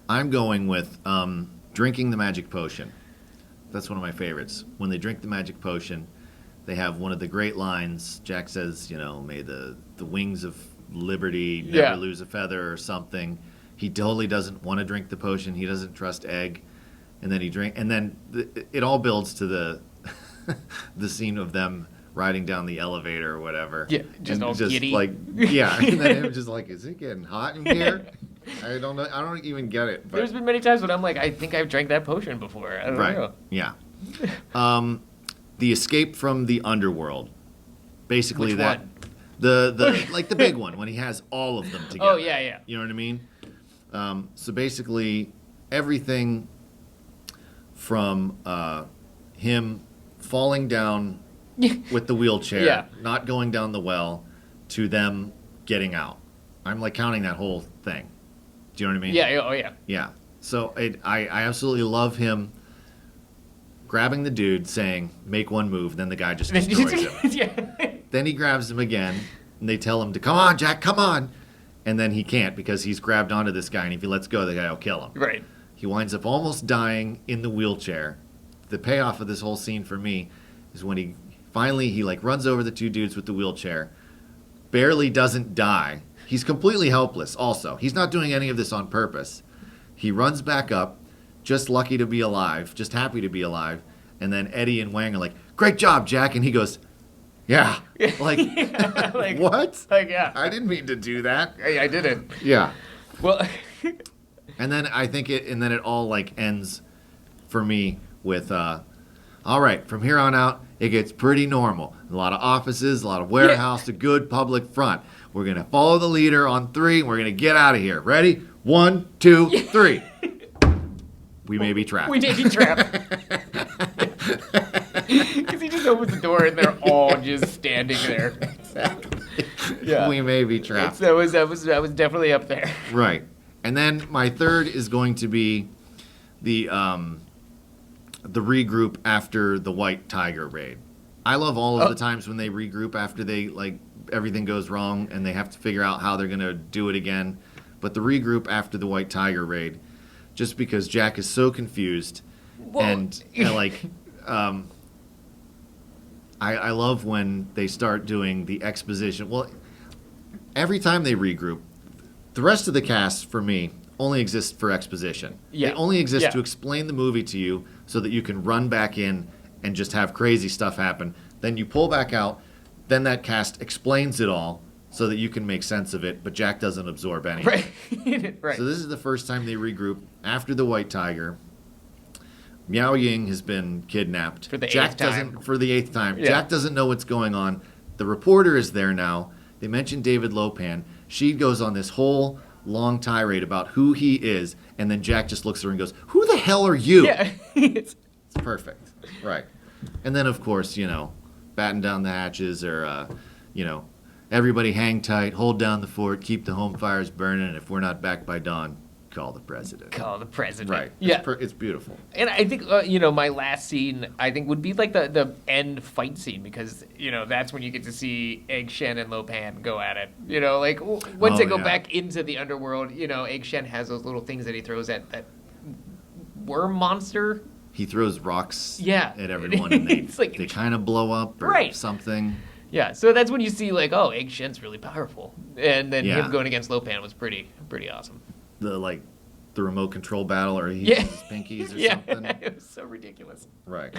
I'm going with drinking the magic potion. That's one of my favorites. When they drink the magic potion, they have one of the great lines. Jack says, may the wings of liberty never lose a feather or something. He totally doesn't want to drink the potion. He doesn't trust Egg. And then it all builds to the the scene of them riding down the elevator or whatever. Yeah, just giddy. Like, yeah. And then him just like, is it getting hot in here? I don't know. I don't even get it. But. There's been many times when I'm like, I think I've drank that potion before. I don't know. Yeah. The escape from the underworld. Basically, Which that one? the like the big one when he has all of them together. Oh yeah. You know what I mean? So basically, everything from him falling down with the wheelchair, not going down the well, to them getting out. I'm like counting that whole thing. Do you know what I mean? Yeah. Oh yeah. Yeah. So I absolutely love him grabbing the dude, saying, "Make one move," then the guy just destroys him. Yeah. Then he grabs him again, and they tell him to, "Come on, Jack, come on." And then he can't because he's grabbed onto this guy, and if he lets go, the guy will kill him. Right. He winds up almost dying in the wheelchair. The payoff of this whole scene for me is when he finally runs over the two dudes with the wheelchair, barely doesn't die. He's completely helpless also. He's not doing any of this on purpose. He runs back up, just lucky to be alive, just happy to be alive. And then Eddie and Wang are like, "Great job, Jack." And he goes, "Yeah." Like, what? Like, yeah. I didn't mean to do that. I didn't. Yeah. Well. And then I think it all ends for me with, all right, from here on out, it gets pretty normal. A lot of offices, a lot of warehouse, a good public front. We're going to follow the leader on 3, and we're going to get out of here. Ready? 1, 2, 3. We may be trapped. We may be trapped. Because he just opens the door, and they're all just standing there. Exactly. Yeah. We may be trapped. That was definitely up there. Right. And then my third is going to be the regroup after the White Tiger raid. I love all of the times when they regroup after they everything goes wrong and they have to figure out how they're going to do it again. But the regroup after the White Tiger raid, just because Jack is so confused, and I love when they start doing the exposition. Well, every time they regroup, the rest of the cast, for me, only exists for exposition. Yeah. They only exist to explain the movie to you so that you can run back in and just have crazy stuff happen. Then you pull back out, then that cast explains it all so that you can make sense of it, but Jack doesn't absorb anything. Right. So this is the first time they regroup after the White Tiger. Miao Ying has been kidnapped. For the eighth time. Yeah. Jack doesn't know what's going on. The reporter is there now. They mention David Lopan. She goes on this whole long tirade about who he is, and then Jack just looks at her and goes, "Who the hell are you?" Yeah. It's perfect. Right. And then, of course, batten down the hatches, or, everybody hang tight, hold down the fort, keep the home fires burning, and if we're not back by dawn, call the president. Call the president. Right. Yeah. It's beautiful. And I think, my last scene, I think, would be like the end fight scene, because, that's when you get to see Egg Shen and Lopan go at it. Once they go back into the underworld, Egg Shen has those little things that he throws at that worm monster. He throws rocks at everyone, and they It's like, they kind of blow up or something. Yeah, so that's when you see like, oh, Egg Shen's really powerful, and then Yeah. him going against Lopan was pretty awesome. The remote control battle, or he Yeah. uses his pinkies or Yeah, something. it was so ridiculous. Right.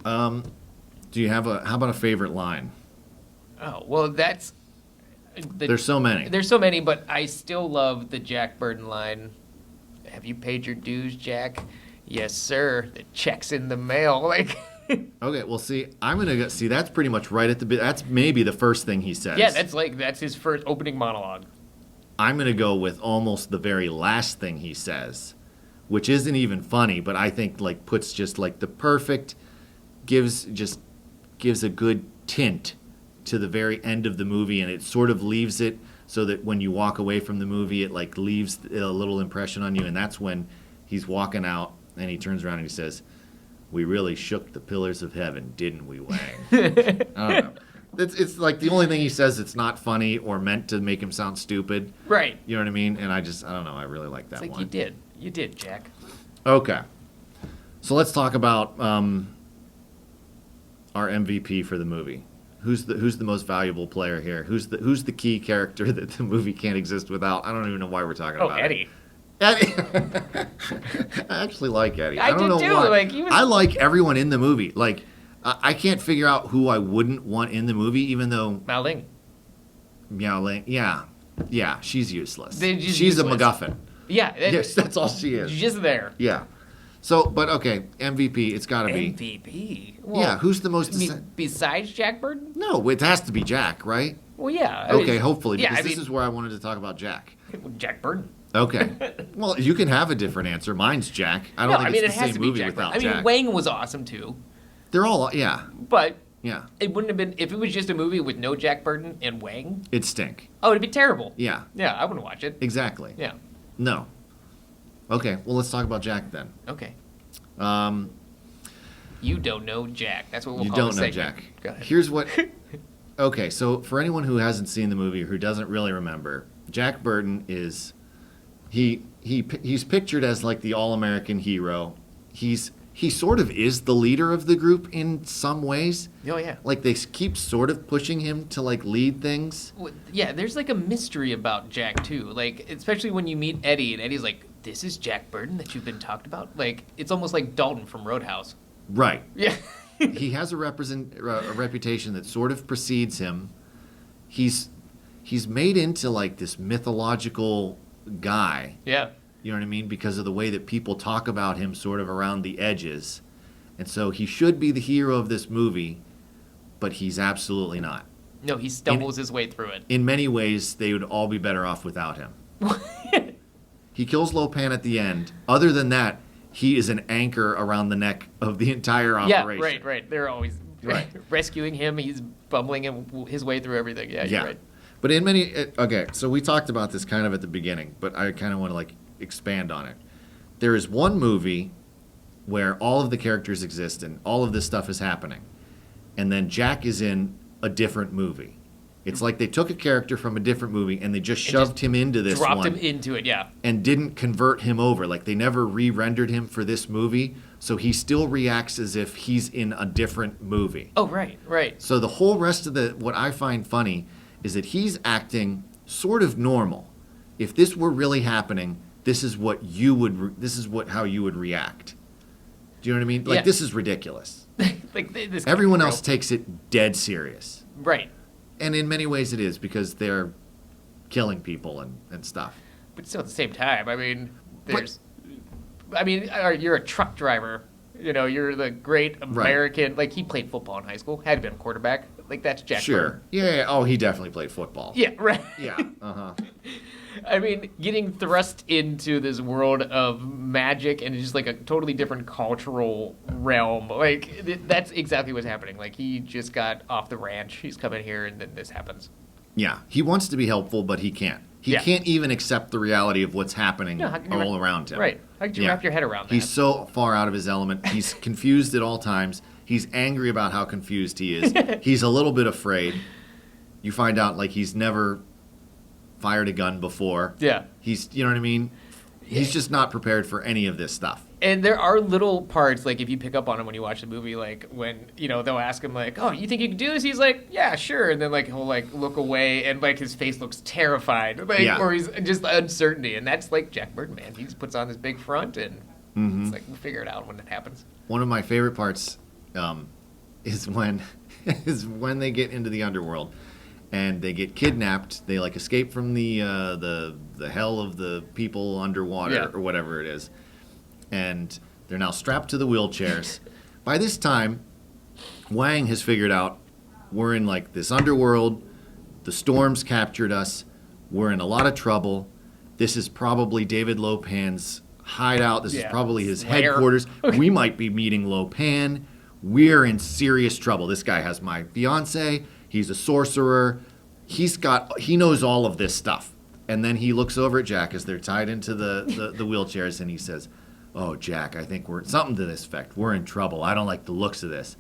Do you have how about a favorite line? Oh well, There's so many. There's so many, but I still love the Jack Burton line. Have you paid your dues, Jack? Yes, sir. The check's in the mail. Like. Okay, well, I'm gonna go. See, that's pretty much right at the. That's maybe the first thing he says. Yeah, that's his first opening monologue. I'm gonna go with almost the very last thing he says, which isn't even funny, but I think like puts just like the perfect, gives a good tint to the very end of the movie, and it sort of leaves it so that when you walk away from the movie, it like leaves a little impression on you, and that's when he's walking out and he turns around and he says, "We really shook the pillars of heaven, didn't we, Wang?" I don't know. It's like the only thing he says that's not funny or meant to make him sound stupid. Right. You know what I mean? And I don't know. I really like that It's like one. you did, Jack. Okay. So let's talk about our MVP for the movie. Who's the most valuable player here? Who's the key character that the movie can't exist without? I don't even know why we're talking about Eddie. it. Eddie. I actually like Eddie. I don't do know too. why. Like, he was... I like everyone in the movie. Like, I can't figure out who I wouldn't want in the movie, even though Mao Ling. Miao Ling. Yeah, she's useless. She's She's a useless. MacGuffin. Yeah. Yes, that's all she is. She's just there. Yeah. So, but okay, MVP. It's got to be. MVP. Well, Yeah, who's the most? besides Jack Burton? No, it has to be Jack, right? Well, yeah. Okay, hopefully, because yeah, this is where I wanted to talk about Jack. Jack Burton. Okay. Well, you can have a different answer. Mine's Jack. I don't think it it's the has same to be movie Jack without Burton. I mean, Jack. Wang was awesome too, They're all, yeah, but yeah. it wouldn't have been if it was just a movie with no Jack Burton and Wang. It'd stink. Oh, it'd be terrible. Yeah, Yeah, I wouldn't watch it. exactly. Yeah. No. Okay, well, let's talk about Jack then. Okay. Um, You don't know Jack. That's what we'll you call don't the know segment. Jack. Go ahead. Here's what. Okay, so for anyone who hasn't seen the movie or who doesn't really remember, Jack Burton is he's pictured as like the all-American hero. He sort of is the leader of the group in some ways. Oh yeah. Like they keep sort of pushing him to like lead things. Yeah, there's like a mystery about Jack too. Like especially when you meet Eddie and Eddie's like, "This is Jack Burton that you've been talked about." Like it's almost like Dalton from Roadhouse. Right. Yeah. He has a reputation that sort of precedes him. He's made into like this mythological guy. Yeah. You know what I mean? Because of the way that people talk about him sort of around the edges. And so he should be the hero of this movie, but he's absolutely not. No, he stumbles his way through it. In many ways, they would all be better off without him. He kills Lopan at the end. Other than that, he is an anchor around the neck of the entire operation. Yeah, right. They're always Right. rescuing him. He's bumbling his way through everything. Yeah, you're right. But in many, okay, so we talked about this kind of at the beginning, but I kind of want to like expand on it. There is one movie where all of the characters exist and all of this stuff is happening, and then Jack is in a different movie. It's like they took a character from a different movie and they just shoved him into this Dropped one him into it, yeah. and didn't convert him over. Like they never re-rendered him for this movie, so he still reacts as if he's in a different movie. Oh, right. So the whole rest of what I find funny is that he's acting sort of normal. If this were really happening, this is how you would react. Do you know what I mean? Like Yeah. this is ridiculous. Like this. Everyone else takes it dead serious. Right. And in many ways it is because they're killing people and stuff. But still, at the same time, I mean, you're a truck driver. You know, you're the great American. Like he played football in high school, had been a quarterback. Like that's Jack Burton. Yeah. Oh, he definitely played football. Yeah, right. Yeah. Uh-huh. I mean, getting thrust into this world of magic and just like a totally different cultural realm. Like that's exactly what's happening. Like he just got off the ranch. He's coming here, and then this happens. Yeah. He wants to be helpful, but he can't. He can't even accept the reality of what's happening all around him. Right. How could you wrap your head around that? He's so far out of his element. He's confused at all times. He's angry about how confused he is. He's a little bit afraid. You find out like he's never fired a gun before. Yeah. You know what I mean? He's just not prepared for any of this stuff. And there are little parts, like, if you pick up on them when you watch the movie, like, when, you know, they'll ask him, like, oh, you think you can do this? He's like, yeah, sure. And then, like, he'll, like, look away, and, like, his face looks terrified. Like, Yeah. or he's just uncertainty. And that's, like, Jack Burton, man. He just puts on this big front, and it's like, we'll figure it out when it happens. One of my favorite parts is when they get into the underworld and they get kidnapped. They, like, escape from the hell of the people underwater or whatever it is. And they're now strapped to the wheelchairs. By this time, Wang has figured out we're in, like, this underworld. The storm's captured us. We're in a lot of trouble. This is probably David Lopan's hideout. This is probably his headquarters. We might be meeting Lopan. We're in serious trouble. This guy has my fiance. He's a sorcerer. He knows all of this stuff. And then he looks over at Jack as they're tied into the wheelchairs, and he says, oh, Jack, I think we're something to this effect. We're in trouble. I don't like the looks of this.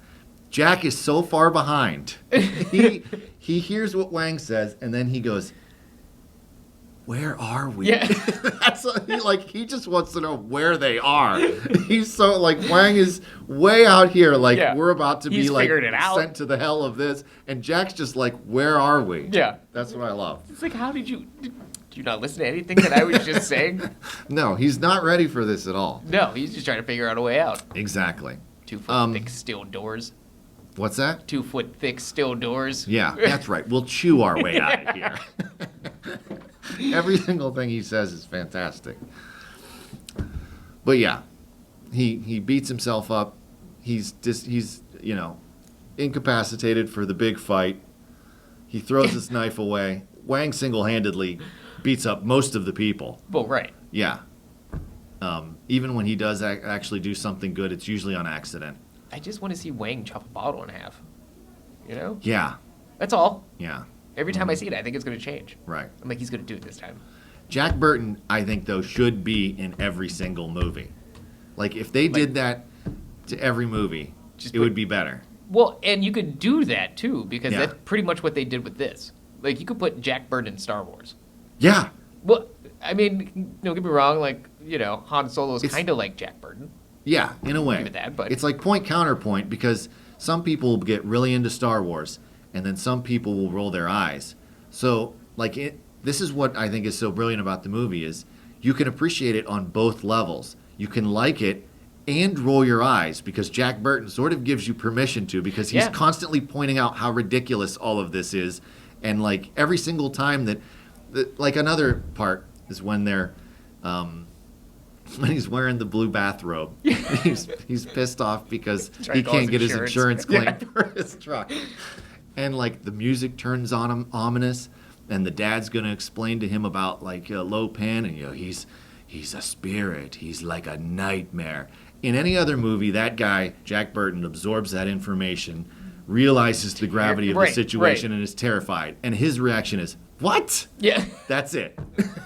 Jack is so far behind. He hears what Wang says, and then he goes, where are we? Yeah. He just wants to know where they are. He's so, like, Wang is way out here, like, we're about to be, like, sent to the hell of this, and Jack's just like, where are we? Yeah. That's what I love. It's like, how did you not listen to anything that I was just saying? No, he's not ready for this at all. No, he's just trying to figure out a way out. Exactly. 2 foot thick steel doors. What's that? 2 foot thick steel doors. Yeah, that's right. We'll chew our way out of here. Every single thing he says is fantastic. But yeah, he beats himself up. He's incapacitated for the big fight. He throws his knife away. Wang single-handedly beats up most of the people. Well, right. Yeah. Even when he does actually do something good, it's usually on accident. I just want to see Wang chop a bottle in half. You know? Yeah. That's all. Yeah. Every time I see it, I think it's going to change. Right. I'm like, he's going to do it this time. Jack Burton, I think, though, should be in every single movie. Like, if they did that to every movie, it would be better. Well, and you could do that, too, because that's pretty much what they did with this. Like, you could put Jack Burton in Star Wars. Yeah. Well, I mean, don't get me wrong, like, you know, Han Solo is kind of like Jack Burton. Yeah, in a way. Give it that, but it's like point counterpoint, because some people get really into Star Wars, and then some people will roll their eyes. So, like, this is what I think is so brilliant about the movie is you can appreciate it on both levels. You can like it and roll your eyes, because Jack Burton sort of gives you permission to, because he's constantly pointing out how ridiculous all of this is. And, like, every single time that like, another part is when they're when he's wearing the blue bathrobe. he's pissed off because he can't get his insurance claim for his truck. And, like, the music turns on him ominous, and the dad's going to explain to him about, like, Lopan, and, you know, he's a spirit. He's like a nightmare. In any other movie, that guy, Jack Burton, absorbs that information, realizes the gravity of the situation, and is terrified. And his reaction is, what? Yeah. That's it.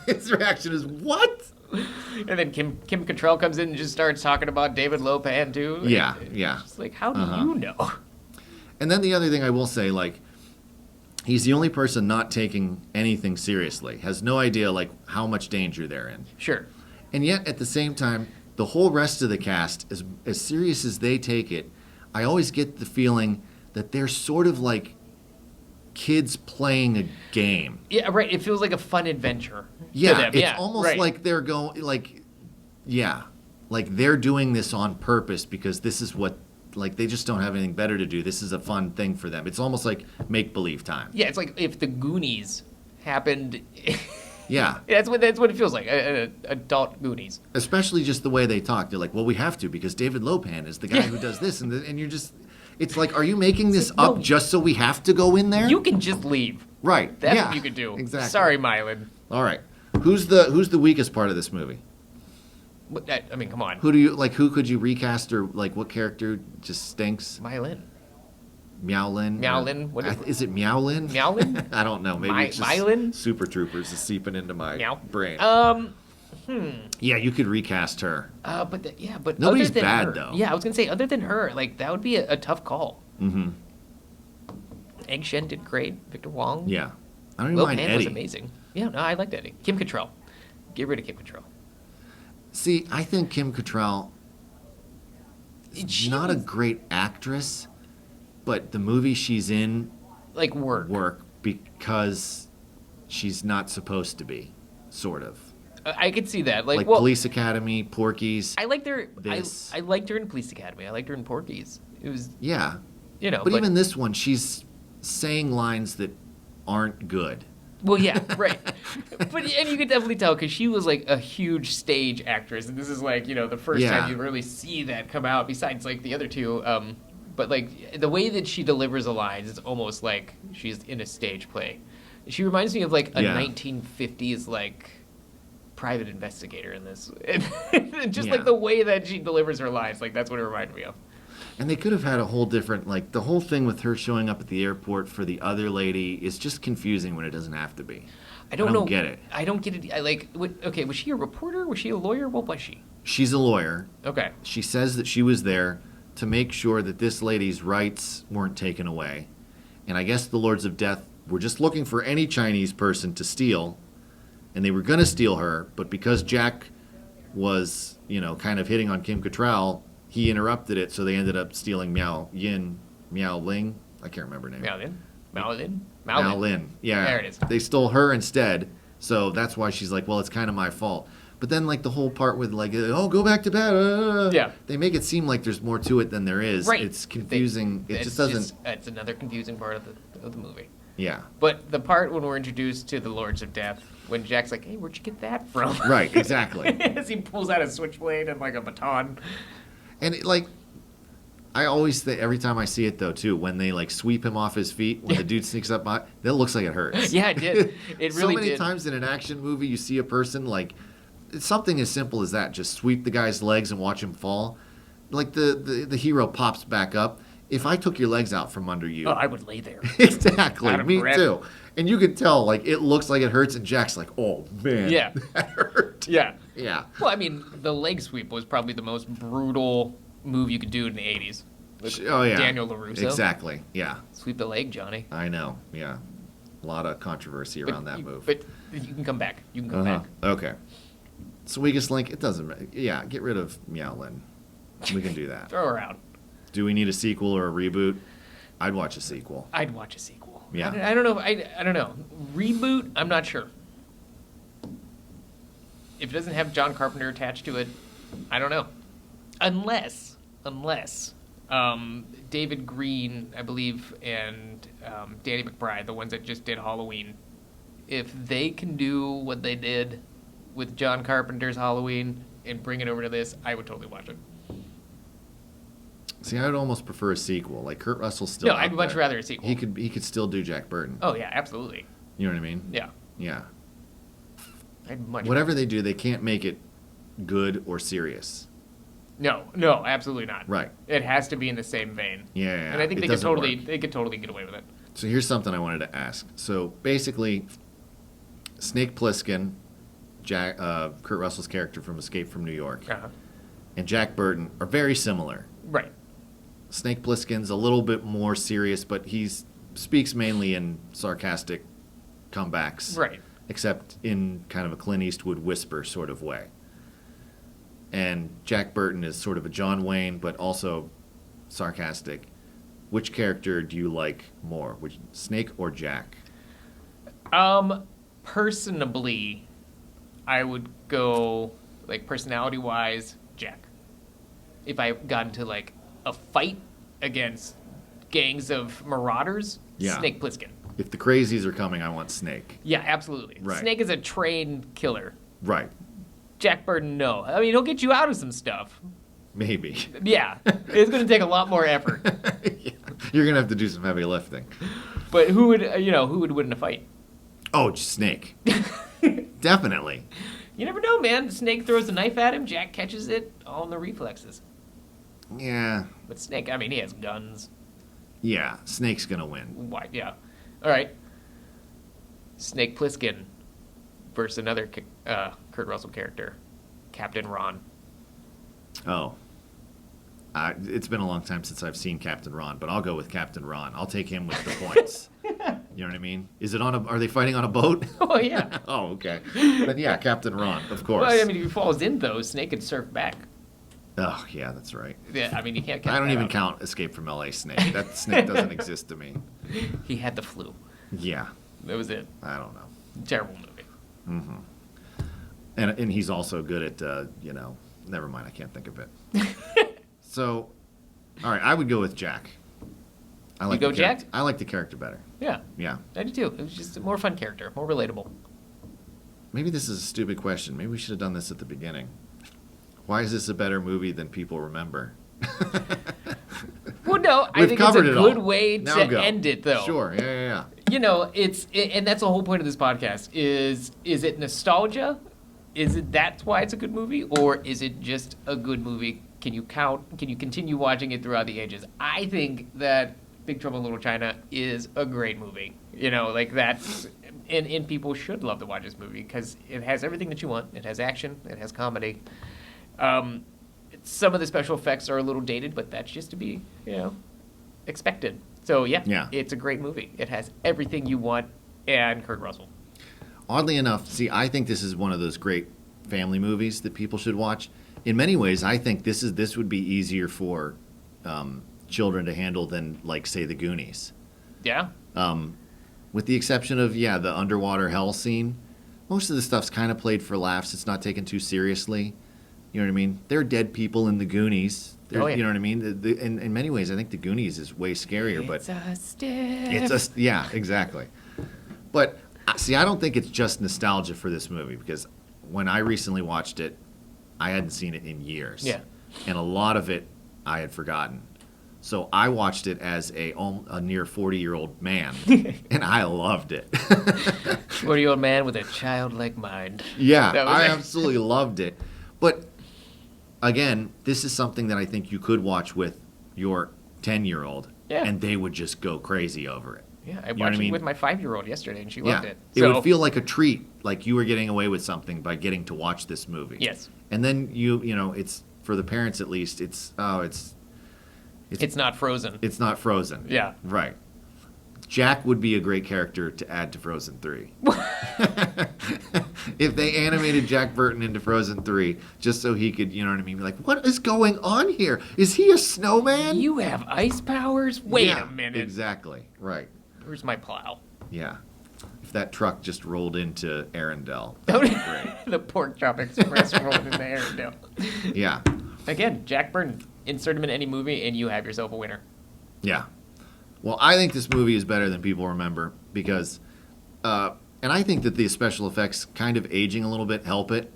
His reaction is, what? And then Kim Cattrall comes in and just starts talking about David Lopan, too. Yeah. It's like, how do you know? And then the other thing I will say, like, he's the only person not taking anything seriously, has no idea, like, how much danger they're in. Sure. And yet, at the same time, the whole rest of the cast, as serious as they take it, I always get the feeling that they're sort of like kids playing a game. Yeah, right. It feels like a fun adventure. Yeah, to them. it's almost like they're going, like, like they're doing this on purpose because this is what, like, they just don't have anything better to do. This is a fun thing for them. It's almost like make-believe time. Yeah, it's like if the Goonies happened. Yeah. That's what it feels like, adult Goonies. Especially just the way they talk. They're like, well, we have to because David Lopan is the guy who does this. And you're just, it's like, are you making this up just so we have to go in there? You can just leave. Right. That's what you could do. Exactly. Sorry, Mylan. All right. Who's the weakest part of this movie? I mean, come on. Who could you recast, or, like, what character just stinks? Mylan. Meowlin? Is it Meowlin? Meowlin? I don't know. Maybe it's just Mylan? Super Troopers is seeping into my brain. Yeah, you could recast her. But nobody's other than bad, her, though. Yeah, I was gonna say, other than her, like, that would be a tough call. Mm-hmm. Egg Shen did great. Victor Wong. Yeah. I don't even mind Eddie. Was amazing. Yeah, no, I liked Eddie. Kim Cattrall. Get rid of Kim Cattrall. See, I think Kim Cattrall not a great actress, but the movie she's in like work because she's not supposed to be, sort of. I could see that. Like Police Academy, Porky's. I liked her. This. I liked her in Police Academy. I liked her in Porky's. It was But even this one, she's saying lines that aren't good. Well, yeah, right. And you could definitely tell because she was like a huge stage actress, and this is like the first time you really see that come out. Besides like the other two, but like the way that she delivers the lines is almost like she's in a stage play. She reminds me of like a 1950s like private investigator in this, just like the way that she delivers her lines. Like that's what it reminded me of. And they could have had a whole different, like, the whole thing with her showing up at the airport for the other lady is just confusing when it doesn't have to be. I don't get it. I don't get it. Okay, was she a reporter? Was she a lawyer? What was she? She's a lawyer. Okay. She says that she was there to make sure that this lady's rights weren't taken away. And I guess the Lords of Death were just looking for any Chinese person to steal, and they were going to steal her, but because Jack was, kind of hitting on Kim Cattrall, he interrupted it, so they ended up stealing Miao Ling. I can't remember her name. Miao Lin. Yeah. There it is. They stole her instead, so that's why she's like, well, it's kind of my fault. But then, like, the whole part with, like, oh, go back to bed. Yeah. They make it seem like there's more to it than there is. Right. It's confusing. It just doesn't. It's another confusing part of the movie. Yeah. But the part when we're introduced to the Lords of Death, when Jack's like, hey, where'd you get that from? Right, exactly. As he pulls out a switchblade and, like, a baton. And I always think, every time I see it though too, when they like sweep him off his feet, when the dude sneaks up by, that looks like it hurts. Yeah, it did. It really did. So many times in an action movie, you see a person like, it's something as simple as that, just sweep the guy's legs and watch him fall. Like the hero pops back up. If I took your legs out from under you, I would lay there. Exactly, me breath. too. And you can tell, like, it looks like it hurts, and Jack's like, oh man, that hurt. Yeah. Yeah. Well, I mean, the leg sweep was probably the most brutal move you could do in the 80s. Oh, yeah. Daniel LaRusso. Exactly, yeah. Sweep the leg, Johnny. I know, yeah. A lot of controversy around that move. But you can come back. You can come back. Okay. So weakest link, it doesn't matter. Yeah, get rid of Meowlin. We can do that. Throw her out. Do we need a sequel or a reboot? I'd watch a sequel. I'd watch a sequel. Yeah. I don't know. I don't know. Reboot, I'm not sure. If it doesn't have John Carpenter attached to it, I don't know. Unless David Green, I believe, and Danny McBride, the ones that just did Halloween, if they can do what they did with John Carpenter's Halloween and bring it over to this, I would totally watch it. See, I would almost prefer a sequel. Like Kurt Russell's still. No, I'd much rather a sequel. He could still do Jack Burton. Oh yeah, absolutely. You know what I mean? Yeah. Yeah. I'd much. Whatever they do, they can't make it good or serious. No, absolutely not. Right. It has to be in the same vein. Yeah. And I think they could totally get away with it. So here's something I wanted to ask. So basically, Snake Plissken, Kurt Russell's character from Escape from New York, and Jack Burton are very similar. Right. Snake Plissken's a little bit more serious, but he speaks mainly in sarcastic comebacks. Right. Except in kind of a Clint Eastwood whisper sort of way. And Jack Burton is sort of a John Wayne, but also sarcastic. Which character do you like more? Snake or Jack? Personally, I would go, like, personality-wise, Jack. If I got into, like, a fight against gangs of marauders, Snake Plissken. If the crazies are coming, I want Snake. Yeah, absolutely. Right. Snake is a trained killer. Right. Jack Burton, no. I mean, he'll get you out of some stuff. Maybe. Yeah. It's going to take a lot more effort. Yeah. You're going to have to do some heavy lifting. But who would win in a fight? Oh, just Snake. Definitely. You never know, man. Snake throws a knife at him, Jack catches it, all in the reflexes. Yeah. But Snake, I mean, he has guns. Yeah, Snake's going to win. Why? Yeah. All right. Snake Plissken versus another Kurt Russell character, Captain Ron. Oh. It's been a long time since I've seen Captain Ron, but I'll go with Captain Ron. I'll take him with the points. You know what I mean? Are they fighting on a boat? Oh, yeah. Oh, okay. Then yeah, Captain Ron, of course. Well, I mean, if he falls in, though, Snake could surf back. Oh, yeah, that's right. Yeah, I mean, you can't count I don't that even out. count Escape from L.A. Snake. That snake doesn't exist to me. He had the flu. Yeah, That was it. I don't know. Terrible movie. And he's also good at, never mind, I can't think of it. So, all right, I would go with Jack. I like go the charac- Jack? I like the character better. Yeah. Yeah. I do too. It was just a more fun character, more relatable. Maybe this is a stupid question. Maybe we should have done this at the beginning. Why is this a better movie than people remember? Well, no, I We've think it's a covered it good all. way Now to go. end it, though. Sure, yeah. And that's the whole point of this podcast. Is it nostalgia? That's why it's a good movie, or is it just a good movie? Can you continue watching it throughout the ages? I think that Big Trouble in Little China is a great movie. That's and people should love to watch this movie because it has everything that you want. It has action. It has comedy. Some of the special effects are a little dated, but that's just to be, expected. So yeah, it's a great movie. It has everything you want, and Kurt Russell. Oddly enough, see, I think this is one of those great family movies that people should watch. In many ways, I think this would be easier for children to handle than, like, say, The Goonies. Yeah. With the exception of, the underwater hell scene. Most of the stuff's kind of played for laughs. It's not taken too seriously. You know what I mean? There are dead people in The Goonies. Oh, yeah. You know what I mean? In many ways, I think The Goonies is way scarier. Yeah, exactly. But, see, I don't think it's just nostalgia for this movie, because when I recently watched it, I hadn't seen it in years. Yeah. And a lot of it I had forgotten. So I watched it as a near 40-year-old man, and I loved it. 40-year-old man with a childlike mind. Yeah, I absolutely loved it. But, again, this is something that I think you could watch with your 10-year-old, and they would just go crazy over it. Yeah, I watched it with my 5-year-old yesterday, and she loved it. It would feel like a treat, like you were getting away with something by getting to watch this movie. Yes. And then it's, for the parents at least, it's not Frozen. It's not Frozen. Yeah. Right. Jack would be a great character to add to Frozen 3. If they animated Jack Burton into Frozen 3, just so he could, you know what I mean, be like, what is going on here? Is he a snowman? You have ice powers? Wait a minute. Exactly. Right. Where's my plow? Yeah. If that truck just rolled into Arendelle, that would be great. The Porkchop Express rolled into Arendelle. Yeah. Again, Jack Burton. Insert him in any movie, and you have yourself a winner. Yeah. Well, I think this movie is better than people remember because, and I think that the special effects kind of aging a little bit help it.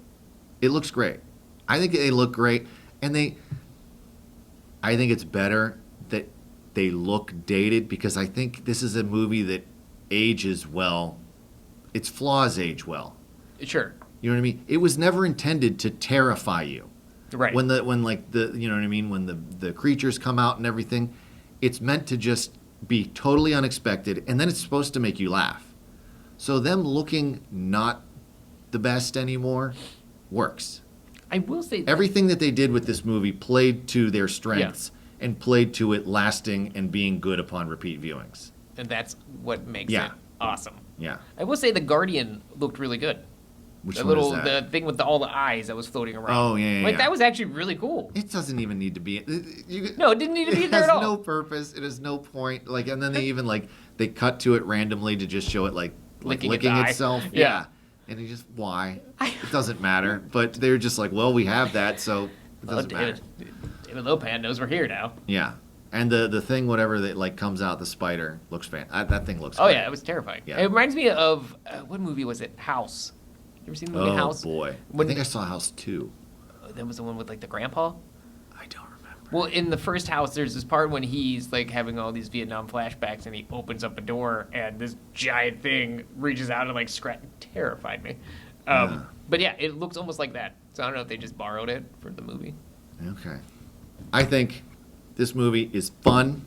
It looks great. I think they look great, and I think it's better that they look dated because I think this is a movie that ages well. Its flaws age well. Sure. You know what I mean? It was never intended to terrify you. Right. When you know what I mean, when the creatures come out and everything, it's meant to just be totally unexpected, and then it's supposed to make you laugh. So them looking not the best anymore works. I will say everything that they did with this movie played to their strengths and played to it lasting and being good upon repeat viewings. And that's what makes it awesome. Yeah. I will say the Guardian looked really good. Which one is that? The thing with all the eyes that was floating around. Oh, yeah. That was actually really cool. It doesn't even need to be. No, it didn't need to be there at all. It has no purpose. It has no point. And then they even they cut to it randomly to just show it licking itself. Yeah. And you just why? It doesn't matter. But they're just like, well, we have that, so it doesn't matter. David Lopan knows we're here now. Yeah. And the thing, whatever that comes out, the spider looks fantastic. That thing looks. Oh yeah, it was terrifying. Yeah. It reminds me of what movie was it? House. You ever seen the movie House? Oh, boy. I think I saw House 2. That was the one with, the grandpa? I don't remember. Well, in the first House, there's this part when he's, having all these Vietnam flashbacks, and he opens up a door, and this giant thing reaches out and, terrified me. But, yeah, it looks almost like that. So I don't know if they just borrowed it for the movie. Okay. I think this movie is fun.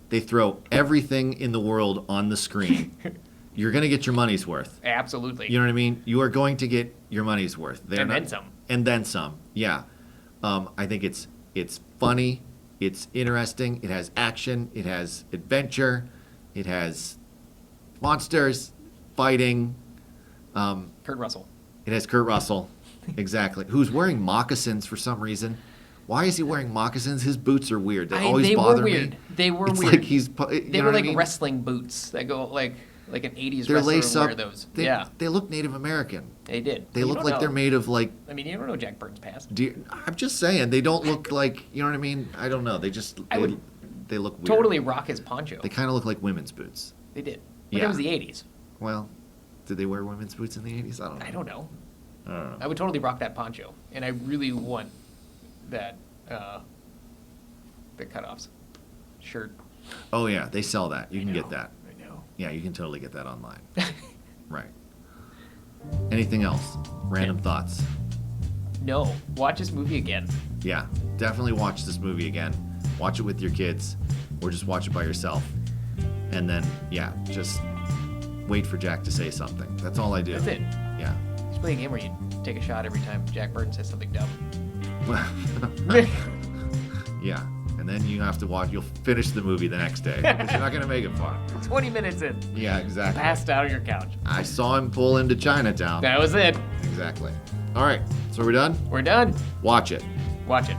They throw everything in the world on the screen. You're going to get your money's worth. Absolutely. You know what I mean? You are going to get your money's worth. Then some. And then some, yeah. I think it's funny. It's interesting. It has action. It has adventure. It has monsters, fighting. Kurt Russell. It has Kurt Russell, exactly, who's wearing moccasins for some reason. Why is he wearing moccasins? His boots are weird. They always bother me. They were It's weird. like he's. They were like wrestling boots that go like an 80s They're wrestler lace would up. wear those. They look Native American. They did. They You look don't like know. they're made of like. I mean, you don't know Jack Burton's past. Deer. I'm just saying they don't look like. You know what I mean? I don't know. They just. I would they look weird. Totally rock his poncho. They kind of look like women's boots. They did. But Yeah. it was the 80s. Well, did they wear women's boots in the 80s? I don't know. I don't know. I don't know. I would totally rock that poncho, and I really want that the cutoffs shirt. Oh yeah, they sell that. You can get that. I know. Yeah, you can totally get that online. Right. Anything else? Random thoughts? No, watch this movie again. Yeah, definitely watch this movie again. Watch it with your kids, or just watch it by yourself. And then, yeah, just wait for Jack to say something. That's all I do. That's it. Yeah. Just play a game where you take a shot every time Jack Burton says something dumb. Yeah. And then you have to watch. You'll finish the movie the next day because you're not gonna make it far. 20 minutes in. Yeah, exactly. Passed out on your couch. I saw him pull into Chinatown. That was it. Exactly. All right. So we're done. We're done. Watch it. Watch it.